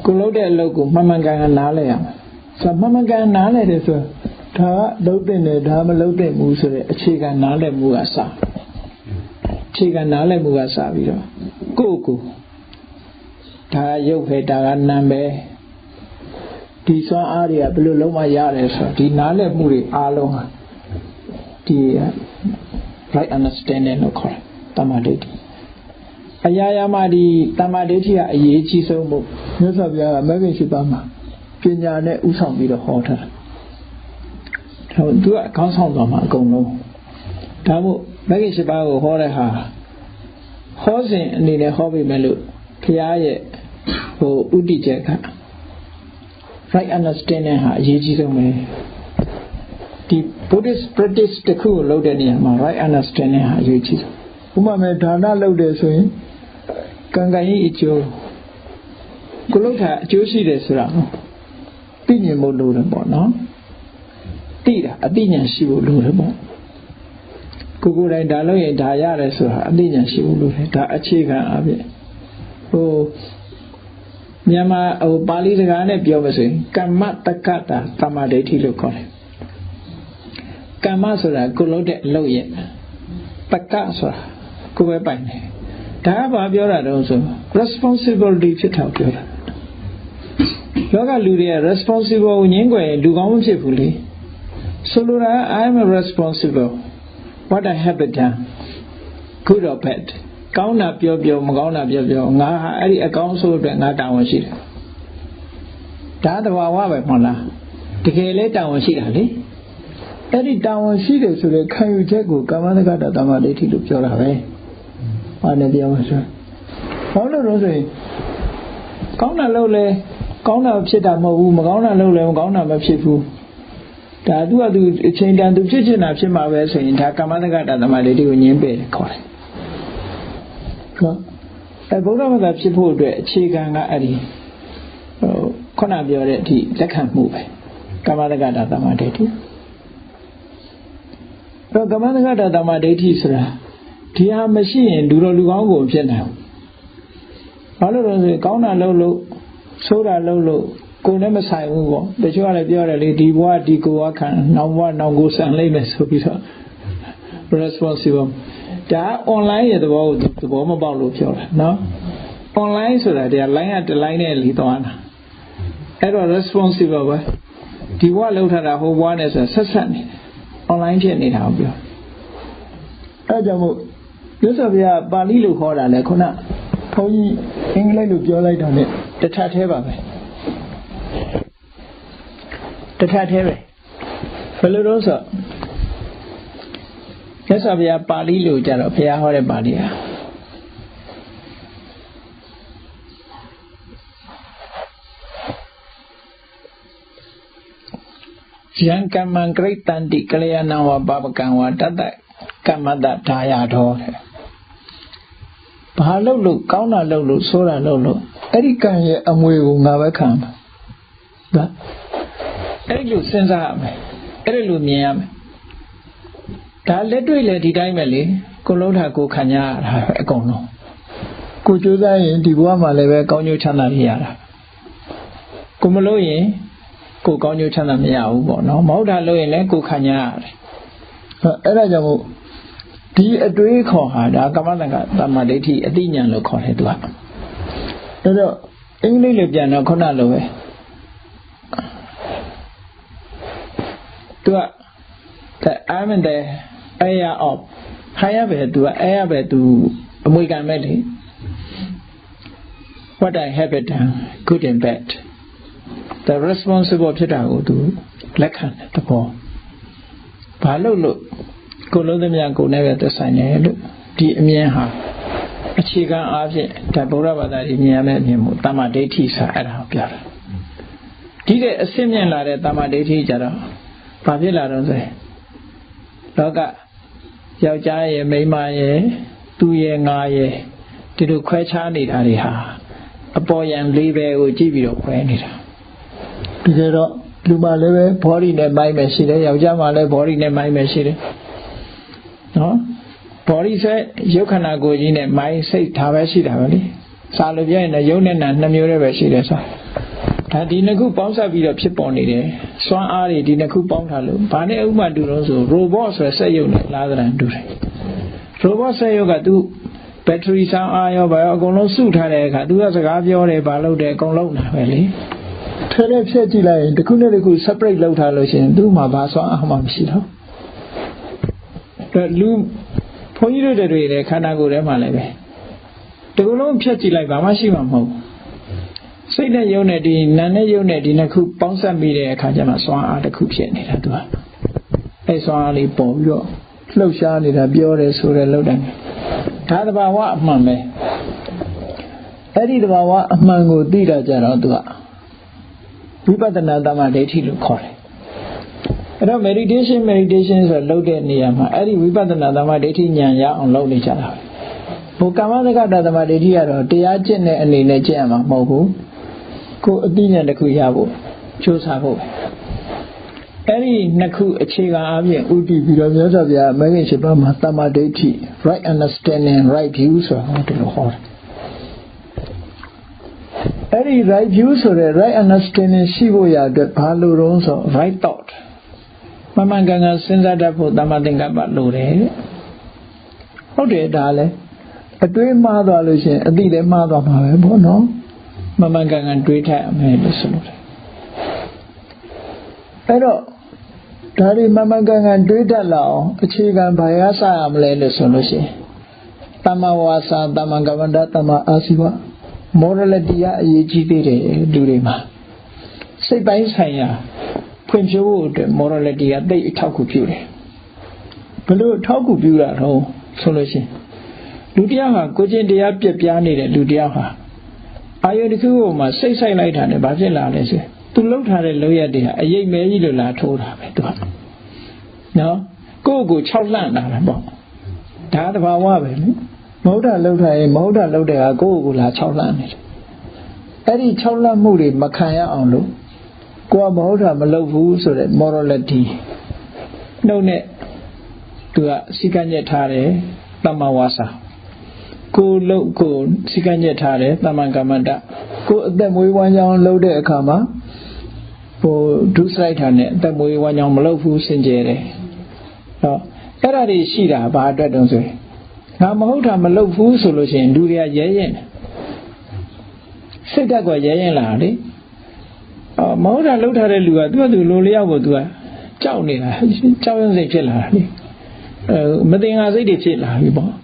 ကိုလုပ်တဲ့အလုပ်ကိုမှန်မှန်ကန်ကန်နားလည်ရမယ်ဆိုတော့မှန်မှန်ကန်နားလည်တယ်ဆိုဒါကလုပ်တဲ့နဲ့ဒါမလုပ်တဲ့မှုဆိုတဲ့အခြေခံနားလည်မှုကစအခြေခံနားလည်မှုကစပြီးတော့ကိုယ့်ကိုဒါကရုပ်ပဲဒါကနာမ်ပဲဒီစွမ်းအားတွေကဘယ်လိုလုံးမရတယ်ဆိုတော့ဒီနားလည်မှုတွေအားလုံးဟာဒီ right understanding လို့ခေါ်တယ်တမ္မာဒိဋ္ဌိအရာရာမှာဒီတမ္မာဒိဋ္ဌိကအရေးကြီးဆုံးမို့မြတ်စွာဘုရားကမဂ္ဂင်7ပါးမှာပညာနဲ့ဥဆောင်ပြီးတော့ဟောထားတာသူကခေါင်းဆောင်သွားမှာအကုန်လုံးဒါမို့မဂ္ဂင်7ပါးကိုဟောတဲ့ဟာဟောစဉ်အနေနဲ့ဟောပြီးမယ်လို့ဘုရားရဲ့ဥတည်ချက်က right understanding ဟာအရေးကြီးဆုံးပဲဒီ Buddhist practice တခုကိုလုပ်တဲ့နေရာမှာ right understanding ဟာအရေးကြီးဆုံးဥပမာဒါနလုပ်တယ်ဆိုရင်ကံကံဤအကျိုးကိုလုပ်တာအကျိုးရှိတယ်ဆိုတာသိမြင်ဖို့လိုတယ်ပေါ့နော်သိတာအသိဉာဏ်ရှိဖို့လိုတယ်ပေါ့ကိုယ်တိုင်ဒါလုပ်ရင်ဒါရတယ်ဆိုတာအသိဉာဏ်ရှိဖို့လိုတယ်ဒါအခြေခံအပြင်မြန်မာပါဠိစကားနဲ့ပြောမဆိုရင်ကမ္မတက္ကတာတမ္မာဒိဋ္ဌိလို့ခေါ်တယ်ကမ္မဆိုတာကိုလုပ်တဲ့အလုပ်ရဲ့တက္ကဆိုတာကိုပဲပိုင်တယ်ဒါကဘာပြောတာတုံးဆို responsibility ဖြစ်တာပြောတာလောကလူတွေက responsible ကိုညှင်းကွယ်လူကောင်းမဖြစ်ဘူးလေဆိုလိုတာ I am responsible what I have done good or bad ကောင်းတာပြောမကောင်းတာပြောငါဟာအဲ့ဒီအကောင်းဆိုးအတွက်ငါတာဝန်ရှိတယ်ဒါသဘာဝပဲမဟုတ်လားတကယ်လဲတာဝန်ရှိတာလေအဲ့ဒီတာဝန်ရှိတယ်ဆိုတဲ့ခံယူချက်ကိုကမ္မတက္ကတာတမ္မာဒိဋ္ဌိလို့ပြောတာပဲဘာနဲ့ပြောမှဆိုဘာလို့လဲဆိုရင်ကောင်းတာလုပ်လဲကောင်းတာဖြစ်တာမဟုတ်ဘူးမကောင်းတာလုပ်လဲမကောင်းတာမဖြစ်ဘူးဒါသူကသူအချိန်တန်သူဖြစ်ချင်တာဖြစ်မှာပဲဆိုရင်ဒါကမ္မတက္ကတာတမ္မာဒိဋ္ဌိကိုညင်းပယ်ခေါ်တယ်နော်အဲဗုဒ္ဓဘာသာဖြစ်ဖို့အတွက်အခြေခံကအဲ့ဒီခုနပြောတဲ့အထိလက်ခံမှုပဲကမ္မတက္ကတာတမ္မာဒိဋ္ဌိကမ္မတက္ကတာတမ္မာဒိဋ္ဌိဆိုတာဒီဟာမရှိရင်လူတော်လူကောင်းကိုဖြစ်နိုင်ဘာလို့လဲဆိုရင်ကောင်းတာလုပ်လို့ဆိုးတာလုပ်လို့ကိုယ်နဲ့မဆိုင်ဘူးပေါ့တချို့ကလည်းပြောတယ်လေဒီဘဝဒီကိုယ်ဝခံနောက်ဘဝနောက်ကိုဆန်လိမ့်မယ်ဆိုပြီးတော့ responsible ဒါ online ရဲ့သဘောကိုသဘောမပေါက်လို့ပြောတာနော် online ဆိုတာတရား line ကတစ် line နဲ့လီသွားတာအဲ့တော့ responsible ပဲဒီဘဝလောက်ထားတာဟိုဘဝနဲ့ဆိုဆက်ဆက်နေတယ် online ဖြစ်နေတာကိုပြောအဲ့ကြောင့်မို့မြတ်စွာဘုရားပါဠိလိုခေါ်တာလေခုနဘုန်းကြီးအင်္ဂလိပ်လိုပြောလိုက်တာနဲ့တစ်ထပ်သေးပါပဲတစ်ထပ်သေးပဲဘယ်လိုလို့ဆိုမြတ်စွာဘုရားပါဠိလိုကြတော့ဘုရားဟောတဲ့ပါဠိဟာယံကမ္မံဂရိတန္တိကလျာဏဝပပကံဝတတ္တကမ္မတဒါယတော်တဲ့ဘာလုပ်လို့ကောင်းတာလုပ်လို့ဆိုးတာလုပ်လို့အဲ့ဒီကံရဲ့အမွေကိုငါပဲခံမှာဒါအဲ့ဒီလိုစဉ်းစားရမယ်အဲ့ဒီလိုမြင်ရမယ်ဒါလက်တွေ့လေဒီတိုင်းပဲလေကိုလုံးထားကိုခံရတာပဲအကုန်လုံးကိုကြိုးစားရင်ဒီဘဝမှာလည်းပဲကောင်းကျိုးချမ်းသာရတာကိုမလို့ရင်ကိုကောင်းကျိုးချမ်းသာမရဘူးပေါ့နော်မဟုတ်တာလို့ရင်လည်းကိုခံရရတယ်အဲ့ဒါကြောင့်မို့ဒီအတွေးခေါ်ဟာဒါကမ္မတက္ကတာတမ္မာဒိဋ္ဌိအသိဉာဏ်လို့ခေါ်တယ်သူကအဲ့တော့အင်္ဂလိပ်လိုပြန်တော့ခုနလိုပဲသူက the I'm in the area of higher ပဲသူက area ပဲသူအမွေခံမဲ့လေ what I have done good and bad the responsible ဖြစ်တာကိုသူလက်ခံတဲ့သဘောဘာလို့ကိုလုံးသမျှကိုနဲ့ပဲသက်ဆိုင်တယ်လို့ဒီအမြင်ဟာအခြေခံအားဖြင့်ဒါဗုဒ္ဓဘာသာကြီးမြင်ရမယ့်အမြင်မို့တမ္မာဒိဋ္ဌိဆိုအဲ့ဒါကိုပြောတာဒီတဲ့အစစ်မြင့်လာတဲ့တမ္မာဒိဋ္ဌိကြတော့ဘာဖြစ်လာတော့ဆိုလောကယောက်ျားရဲ့မိန်းမရဲ့သူရဲ့ငါရဲ့ဒီလိုခွဲခြားနေတာတွေဟာအပေါ်ယံလေးပဲကိုကြည့်ပြီးတော့ခွဲနေတာဒီကြတော့လူမှလည်းပဲ body နဲ့ mind ပဲရှိတယ်ယောက်ျားမှလည်း body နဲ့ mind ပဲရှိတယ်နော် body ဆိုရုပ်ခန္ဓာကိုယ်ကြီးနဲ့ mind စိတ်ဒါပဲရှိတာပဲလေစာလို့ပြောရင်လည်းရုပ်နဲ့နာနှစ်မျိုးတည်းပဲရှိတယ်ဆိုဒါဒီနှစ်ခုပေါင်းစပ်ပြီးတော့ဖြစ်ပေါ်နေတယ်စွမ်းအားတွေဒီနှစ်ခုပေါင်းထားလို့ဘာနဲ့ဥပမာတူလို့ဆို robot ဆိုစက်ရုပ်နဲ့လားသဏ္ဍာန်တူတယ် robot စက်ရုပ်ကသူဘက်ထရီစွမ်းအားရောဘာရောအကုန်လုံးစုထားတဲ့အခါသူကစကားပြောတယ်ဘာလုပ်တယ်အကုန်လုံးတာပဲလေထဲထဲဖြတ်ကြည့်လိုက်ရင်တစ်ခုနဲ့တစ်ခု separate လုပ်ထားလို့ရှိရင်သူ့မှာဘာစွမ်းအားမှမရှိတော့လူဘုန်းကြီးတို့တွေတဲ့ခန္ဓာကိုယ်ထဲမှာလည်းပဲဒီကုလုံးဖြတ်ကြည့်လိုက်ဘာမှရှိမှာမဟုတ်စိတ်နဲ့ယုံနဲ့ဒီနာနဲ့ယုံနဲ့ဒီနှစ်ခုပေါင်းစပ်မိတဲ့အခါကျမှစွမ်းအားတစ်ခုဖြစ်နေတာသူကအဲစွမ်းအားလေးပေါ်ပြီးတော့လှုပ်ရှားနေတာပြောတယ်ဆိုတယ်လှုပ်တယ်ဒါသဘာဝအမှန်ပဲအဲ့ဒီသဘာဝအမှန်ကိုသိတာကြတော့သူကဝိပဿနာတမ္မာဒိဋ္ဌိလို့ခေါ်တယ်အဲ့တော့ meditation ဆိုလုပ်တဲ့နေရာမှာအဲ့ဒီဝိပဿနာတမ္မာဒိဋ္ဌိဉာဏ်ရအောင်လုပ်နေကြတာပဲဟိုကာမတက္ကတာတမ္မာဒိဋ္ဌိကတော့တရားကျင့်တဲ့အနေနဲ့ကျင့်ရမှာမဟုတ်ဘူးကိုအသိဉာဏ်တစ်ခုရဖို့ကြိုးစားဖို့ပဲအဲ့ဒီနှစ်ခုအခြေခံအပြင်ဥတည်ပြီးတော့မြတ်စွာဘုရားမဂ္ဂင်၈ပါးမှာတမ္မာဒိဋ္ဌိ right understanding right view ဆိုတာဒီလိုဟောတယ်အဲ့ဒီ right view ဆိုတဲ့ right understanding ရှိဖို့ရအတွက်ဘာလို့တော့ဆို right thought မမှန်ကန်ကန်စဉ်းစားတတ်ဖို့တမ္မာသင်္ကပ္ပလိုတယ်ဟုတ်တယ်ဒါလည်းအတွေးမှားသွားလို့ရှိရင်အသိလည်းမှားသွားမှာပဲပေါ့နော်မမှန်ကန်ကန်တွေးထက်အမယ်လို့ဆိုလို့တယ်အဲ့တော့ဒါတွေမမှန်ကန်ကန်တွေးတတ်လာအောင်အခြေခံဘာရစရမလဲလို့ဆိုလို့ရှိရင် Tama wasa, tama kavanda, tama asiva. Morality ya yejide durema. Say by saya, when you would morality ya they talk with you. Below talk with you at home, solution. Ludiaha, Gojin de Apiani, Ludiaha. I had a few of my say light and a bazilla, to look at a lawyer there, a ye may la told her. No, go childland. That of our woman. Moda loader, go la childland. Eddie childland moody, Makaya on look. Go moda malovu so that morality. No net to a Sikanyatare, Tamawasa. Go low go, Sikanyatare, Tamangamanda. Go them we want young loader a kama. For do slight on it, them we want young malovu singere. Era de Shida, but I don't say. Now, Mahota Malofu solution, do their yayin. Say that was yayin lady. Mahota looked at a lua, do Lulia would do a Johnny, Johnny Chilla. Madina said it Chilla, you bought.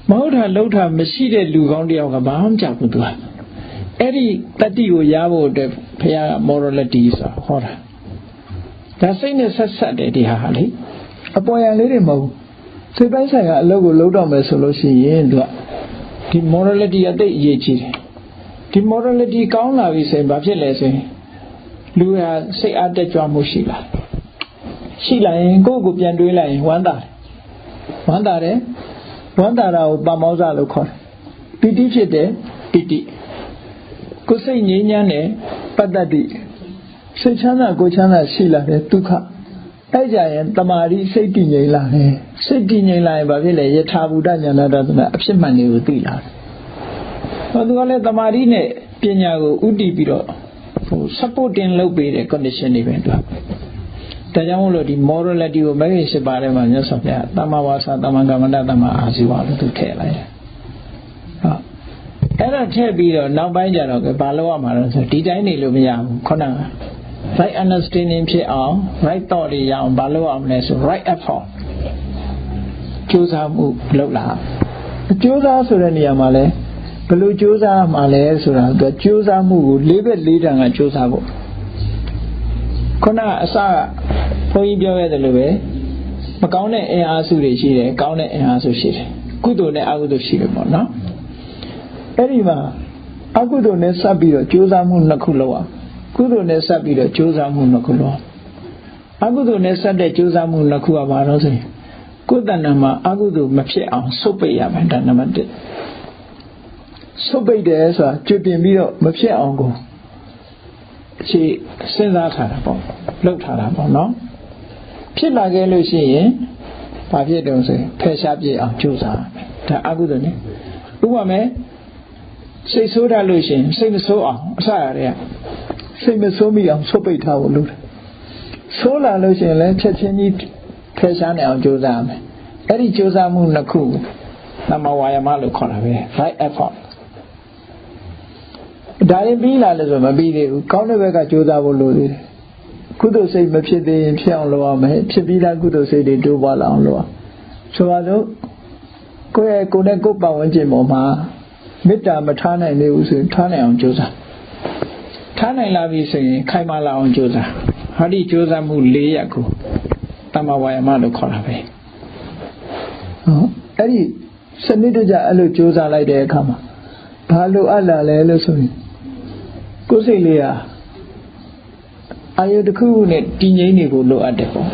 Mahota looked at Machida Lugondi of a bomb chapter. Eddie, that you yavo de Pia moralities or horror. That's in a Saturday, Harley. A boy and little mo. Say by say a logo load on my solution. The morality at the yechi. The morality count of is a baptile. Lua say at the Jamushila. Sheila and go pianduela in Wanda. Wanda of Bamoza local. Piti fite, piti. Go say Ninyane, Padadi. Say Chana go Chana Sheila, Tuka. Ajayan Tamari Sati Nila, Sati Nila, Bavile, Yetabuda, Yanada, Abshamani with Dila. But Tamarine, Pinago, Udibiro, for supporting low bid condition event. Tajamolo, the morality of Mary Sebarema, Yasafia, Tamawasa, Tamangamanda, Tama Asiwa to tell. Era Tebido, now by Jarok, Baloa Maras, Titani Lumia, Kona. Right understanding right thought young Baloamness, right effort. Josa Lola. Josa Surania Male, Blue Josa Male Sura, the Josa Mu, live it leader and Josa. Kona Asa, Poibio the Lube, Macone and Asuri, Gaune and Asushi. Good on the Agudo Shirimo, Eriva, Agudo Nesabio, Josa Munakuloa. Kudo Nessa be the Josa Munakulo. Agudo Nessa de Josa Munakua Barose. Kudanama Agudo Mapse on Sopaya Vandanamante. Sope de Esa, Chipping Bio Mapse Ongo. She sends out her looked her up, no? Pilla Galusi, Pavia don't say, Peshabi on Josa, the Agudone. Uame say soda lucian, sing so on, sorry. Same as so me on Sope Tower loot. Solar lotion, let Chachini Peshan on Josam. Eddie Josamu Naku, Namawaya Malu Konawe, right effort. Diabila Lazama be the Konavega Josavu loaded. Kudo say Mapide and Pian Loa, Chibila Kudo say they do while on Loa. So I know Kone go Bawanjim Oma, Mita Matana and they was in Tana on Josam. Tana Lavi saying, Kaimala on Josa. Hadi Josa Mu Leaku, Tamawaya Malu Konawe. Eddie, Sanitaja Alu Josa like their kama. Palo Allah Lelusui. Kusilia. Ayo the Kunet, Tinini would look at the phone.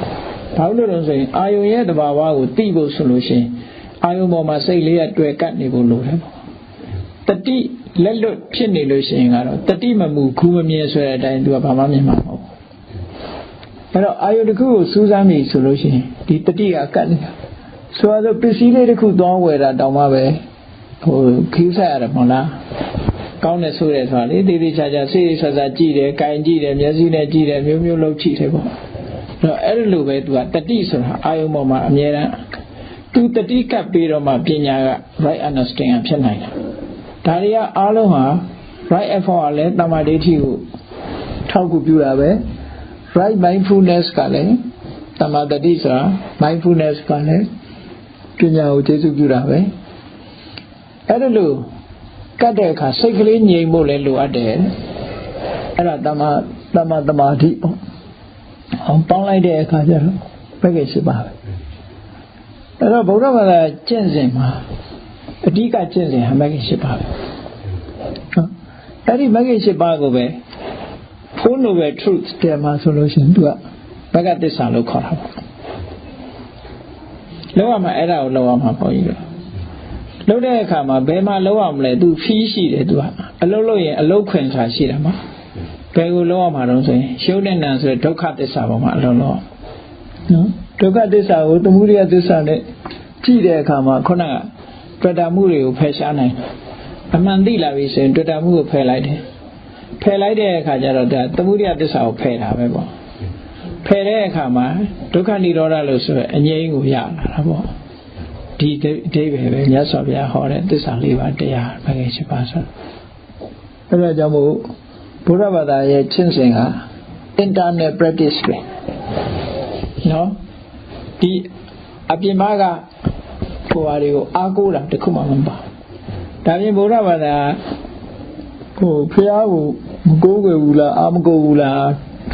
Paulo don't say, Ayo yet the Bawa with Tibo solution. Ayo Moma say Lea to a catnip will look. The tea. Let look Chinny Lucian, the Timamu, Kumia, so that I do a Pamamima. But I would go Susami solution, the Tia Can. So I preceded the Kudan where at Damawe, who kills her Mona. Countess Sures Valley, the Richaja says as a Gide, Kainji, and Yazina Gide, Mumulo cheatable. No, Erlube, the diesel, Iomoma, Miera, to the teacup beer of my Pina, right understand Chennai. Daria Aloha, right effort, let Namadeti talk with you, right mindfulness, Kale, Tamadadisa, mindfulness, Kale, ပညာကိုကျေစုပြုတာပဲအဲ့ဒါလို့ကတ်တဲ့အခါစိတ်ကလေးငြိမ်ဖို့လည်းလိုအပ်တယ်အဲ့ဒါတမသမာဓိပေါ့အောင်ပေါင်းလိုက်တဲ့အခါကျတော့ဘယ်ကိရှိပါပဲအဲ့တော့ဗုဒ္ဓဘာသာကျင့်စဉ်မှာအဓိကကျင့်စဉ်ဟာမဂ္ဂင်၈ပါးပဲအဲ့ဒီမဂ္ဂင်၈ပါးကိုပဲ Four Noble Truths တဲ့မှာဆိုလို့ရှိရင်သူကမဂ္ဂသစ္စာလို့ခေါ်တာပေါ့လောက်ရမှာအဲ့ဒါကိုလောက်ရမှာပေါ့ကြီးတော့လောက်တဲ့အခါမှာဘယ်မှာလောက်ရမလဲသူဖီးရှိတယ်သူကအလုပ်လုပ်ရင်အလုပ်ခွင်ဆိုတာရှိတယ်မှာဘယ်ကိုလောက်ရမှာတော့ဆိုရင်ရှုပ်တဲ့နံဆိုတဲ့ဒုက္ခသစ္စာပေါ်မှာအလုပ်လုပ်နော်ဒုက္ခသစ္စာကိုသမုဒယသစ္စာနဲ့ကြည့်တဲ့အခါမှာခုနကတွေ့တာမှုတွေကိုဖယ်ရှားနိုင်အမှန်သိလာပြီဆိုရင်တွေ့တာမှုကိုဖယ်လိုက်တယ်ဖယ်လိုက်တဲ့အခါကျတော့ဒါသမုဒယသစ္စာကိုဖယ်တာပဲပေါ့ဖယ်တဲ့အခါမှာဒုက္ခនិရောဓလို့ဆိုရယ်အငြိမ်းကိုရလာတာပေါ့ဒီအဓိပ္ပာယ်ပဲမြတ်စွာဘုရားဟောတဲ့သစ္စာ၄ပါးတရားမဂ္ဂင်၈ပါးဆိုအဲ့ဒါကြောင့်မို့ဘုရားဘာသာရဲ့ကျင့်စဉ်က internal practice ပဲနော်ဒီအပြင်ဘက်ကဟိုဟာတွေကိုအားကိုးတာတခုမှမပါဒါပြင်ဘုရားဘာသာဟိုဖျားကိုမကိုးကွယ်ဘူးလားအာမကိုးဘူးလား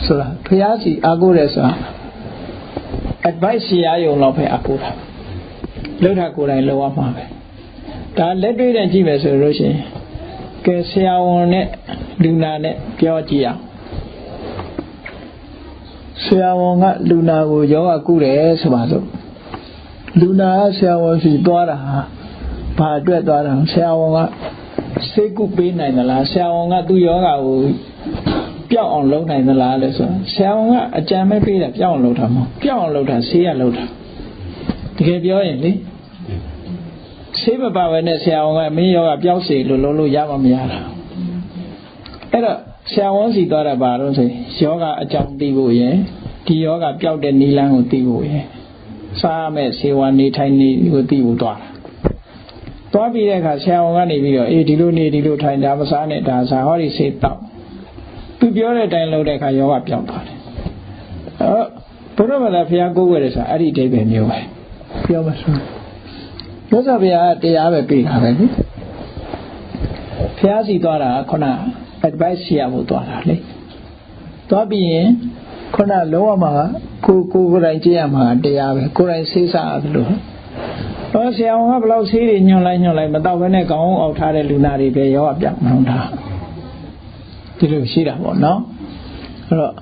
ဆိုတာဖျားစီအားကိုးတယ်ဆိုတာ advice ရရုံတော့ပဲအားကိုးတာလှုပ်တာကိုယ်တိုင်လောက်ရမှာပဲဒါလက်တွေ့နဲ့ကြည့်မယ်ဆိုလို့ရှိရင်ကဲဆရာဝန်နဲ့လူနာနဲ့ပြောကြည့်အောင်ဆရာဝန်ကလူနာကိုယောဂကုတယ်ဆိုပါစို့လူနာကဆရာဝန်စီသွားတာဘာအတွက်သွားတာဆရာဝန်ကစိတ်ကုပေးနိုင်သလားဆရာဝန်ကသူ့ယောဂကိုပျောက်အောင်လုပ်နိုင်သလားလဲဆိုဆရာဝန်ကအကြံမဲ့ပေးတာပျောက်အောင်လုပ်တာမဟုတ်ပျောက်အောင်လုပ်တာဆေးရလုပ်တာတကယ်ပြောရင်လေဆေးမပါဘဲနဲ့ဆရာဝန်ကမင်းယောဂပျောက်စေလို့လုံးလို့ရမှမရတာအဲ့တော့ဆရာဝန်စီသွားတာဘာလို့ဆိုယောဂအကြောင်းသိဖို့ရယ်ဒီယောဂပျောက်တဲ့နိလန်းကိုသိဖို့ရယ်စားမဲ့ဆေးဝါးနေထိုင်နေကိုသိဖို့သွားပြီးတဲ့အခါဆရာဝန်ကနေပြီးတော့အေးဒီလိုနေဒီလိုထိုင်ဒါမစားနဲ့ဒါစားဟောဒီဆေးတောက်သူပြောတဲ့အတိုင်းလုပ်တဲ့အခါယောဂပျောက်သွားတယ်ဘုရားဘာသာဘုရားကိုးကွယ်တယ်ဆိုတာအဲ့ဒီအဓိပ္ပာယ်မျိုးပဲပြောမှဆိုမြတ်စွာဘုရားတရားပဲပေးတာပဲလေဘုရားစီသွားတာခုန advice ရဖို့သွားတာလေသွားပြီးရင်ခုနလုံးဝမှာကိုယ်တိုင်ကြည့်ရမှာတရားပဲကိုယ်တိုင်ဆေးစားရတယ်လို့တော့ဆရာဝန်ကဘလောက်ဆေးတွေညွှန်လိုက်မတော့ဘဲနဲ့ကောင်းအောင်ထားတဲ့လူနာတွေပဲယောဂပြောင်းအောင်တာဒီလိုရှိတာပေါ့နော်အဲ့တော့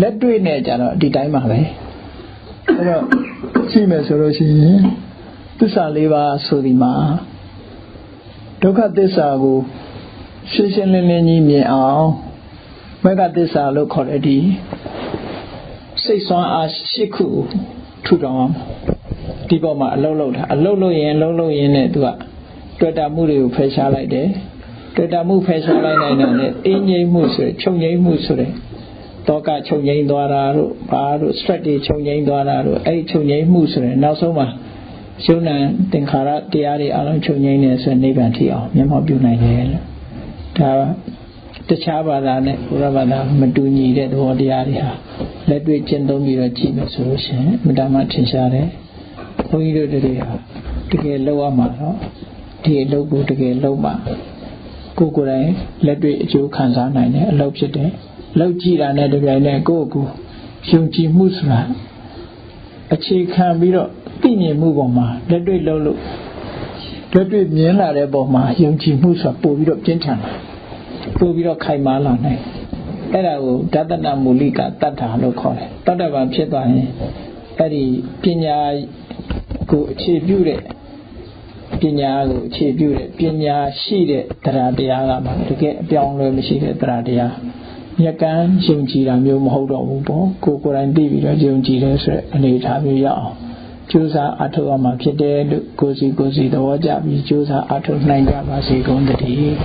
လက်တွေ့နဲ့ကြတော့ဒီတိုင်းပါပဲအဲ့တော့ကြည့်မယ်ဆိုလို့ရှိရင်သစ္စာ၄ပါးဆိုဒီမှာဒုက္ခသစ္စာကိုရှင်းရှင်းလင်းလင်းကြီးမြင်အောင်မဂ္ဂသစ္စာလို့ခေါ်တဲ့ဒီစိတ်ဆွမ်းအား၈ခုထူထောင်အောင်ဒီပေါ်မှာအလုံးလုံးတာအလုံးလို့ရင်နဲ့သူကတွေ့တာမှုတွေကိုဖယ်ရှားလိုက်တယ်တွေ့တာမှုဖယ်ရှားလိုက်နိုင်တယ်နဲ့အင်းငိမ့်မှုဆိုချုပ်ငိမ့်မှုဆိုတဲ့တောကချုပ်ငိမ့်သွားတာတို့ဘာတို့ stress တွေချုပ်ငိမ့်သွားတာတို့အဲ့ဒီချုပ်ငိမ့်မှုဆိုတဲ့နောက်ဆုံးမှာယုံနာသင်္ခါရတရားတွေအလုံးချုပ်ငိမ့်နေဆိုနိဗ္ဗာန်ထိအောင်မျက်မှောက်ပြုနိုင်တယ်လို့ဒါတခြားဘာသာနဲ့ဘုရားဘာသာမတူညီတဲ့သဘောတရားတွေဟာလက်တွေ့ကျင့်သုံးပြီးတော့ကြည့်မယ်ဆိုလို့ရှိရင်အမှန်တမ်းထင်ရှားတယ်ဘုန်းကြီးတို့တွေဟာတကယ်လောက်ရမှာတော့ဒီအလုပ်ကိုတကယ်လုပ်မှကိုယ်တိုင်လက်တွေ့အကျိုးခံစားနိုင်တဲ့အလုပ်ဖြစ်တယ်လောက်ကြည့်တာနဲ့တပြိုင်နက်ကိုယ့်ကိုယုံကြည်မှုဆိုတာအခြေခံပြီးတော့သိမြင်မှုပေါ်မှာလက်တွေ့လုပ်လို့လက်တွေ့မြင်လာတဲ့ပုံမှာယုံကြည်မှုဆိုတာပို့ပြီးတော့ပြင်းထန်လာပို့ပြီးတော့ခိုင်မာလာနိုင်အဲ့ဒါကိုဒသနမူလိကတတ္ထာလို့ခေါ်တယ်တတ္တဗံဖြစ်သွားရင်အဲ့ဒီပညာကိုအခြေပြုတဲ့ပညာရှိတဲ့တရားတရားကမှတကယ်အပြောင်းလဲမရှိတဲ့တရားတရားမြတ်ကန်းယုံကြည်တာမျိုးမဟုတ်တော့ဘူးပေါ့ကိုယ်တိုင်သိပြီးတော့ယုံကြည်တယ်ဆိုတဲ့အနေအထားမျိုးရအောင်ကြိုးစားအထောက်အမှာဖြစ်တယ်လို့ကိုယ်စီသဘောကျပြီးကြိုးစားအထောက်နိုင်ကြပါစေကုန်သတည်း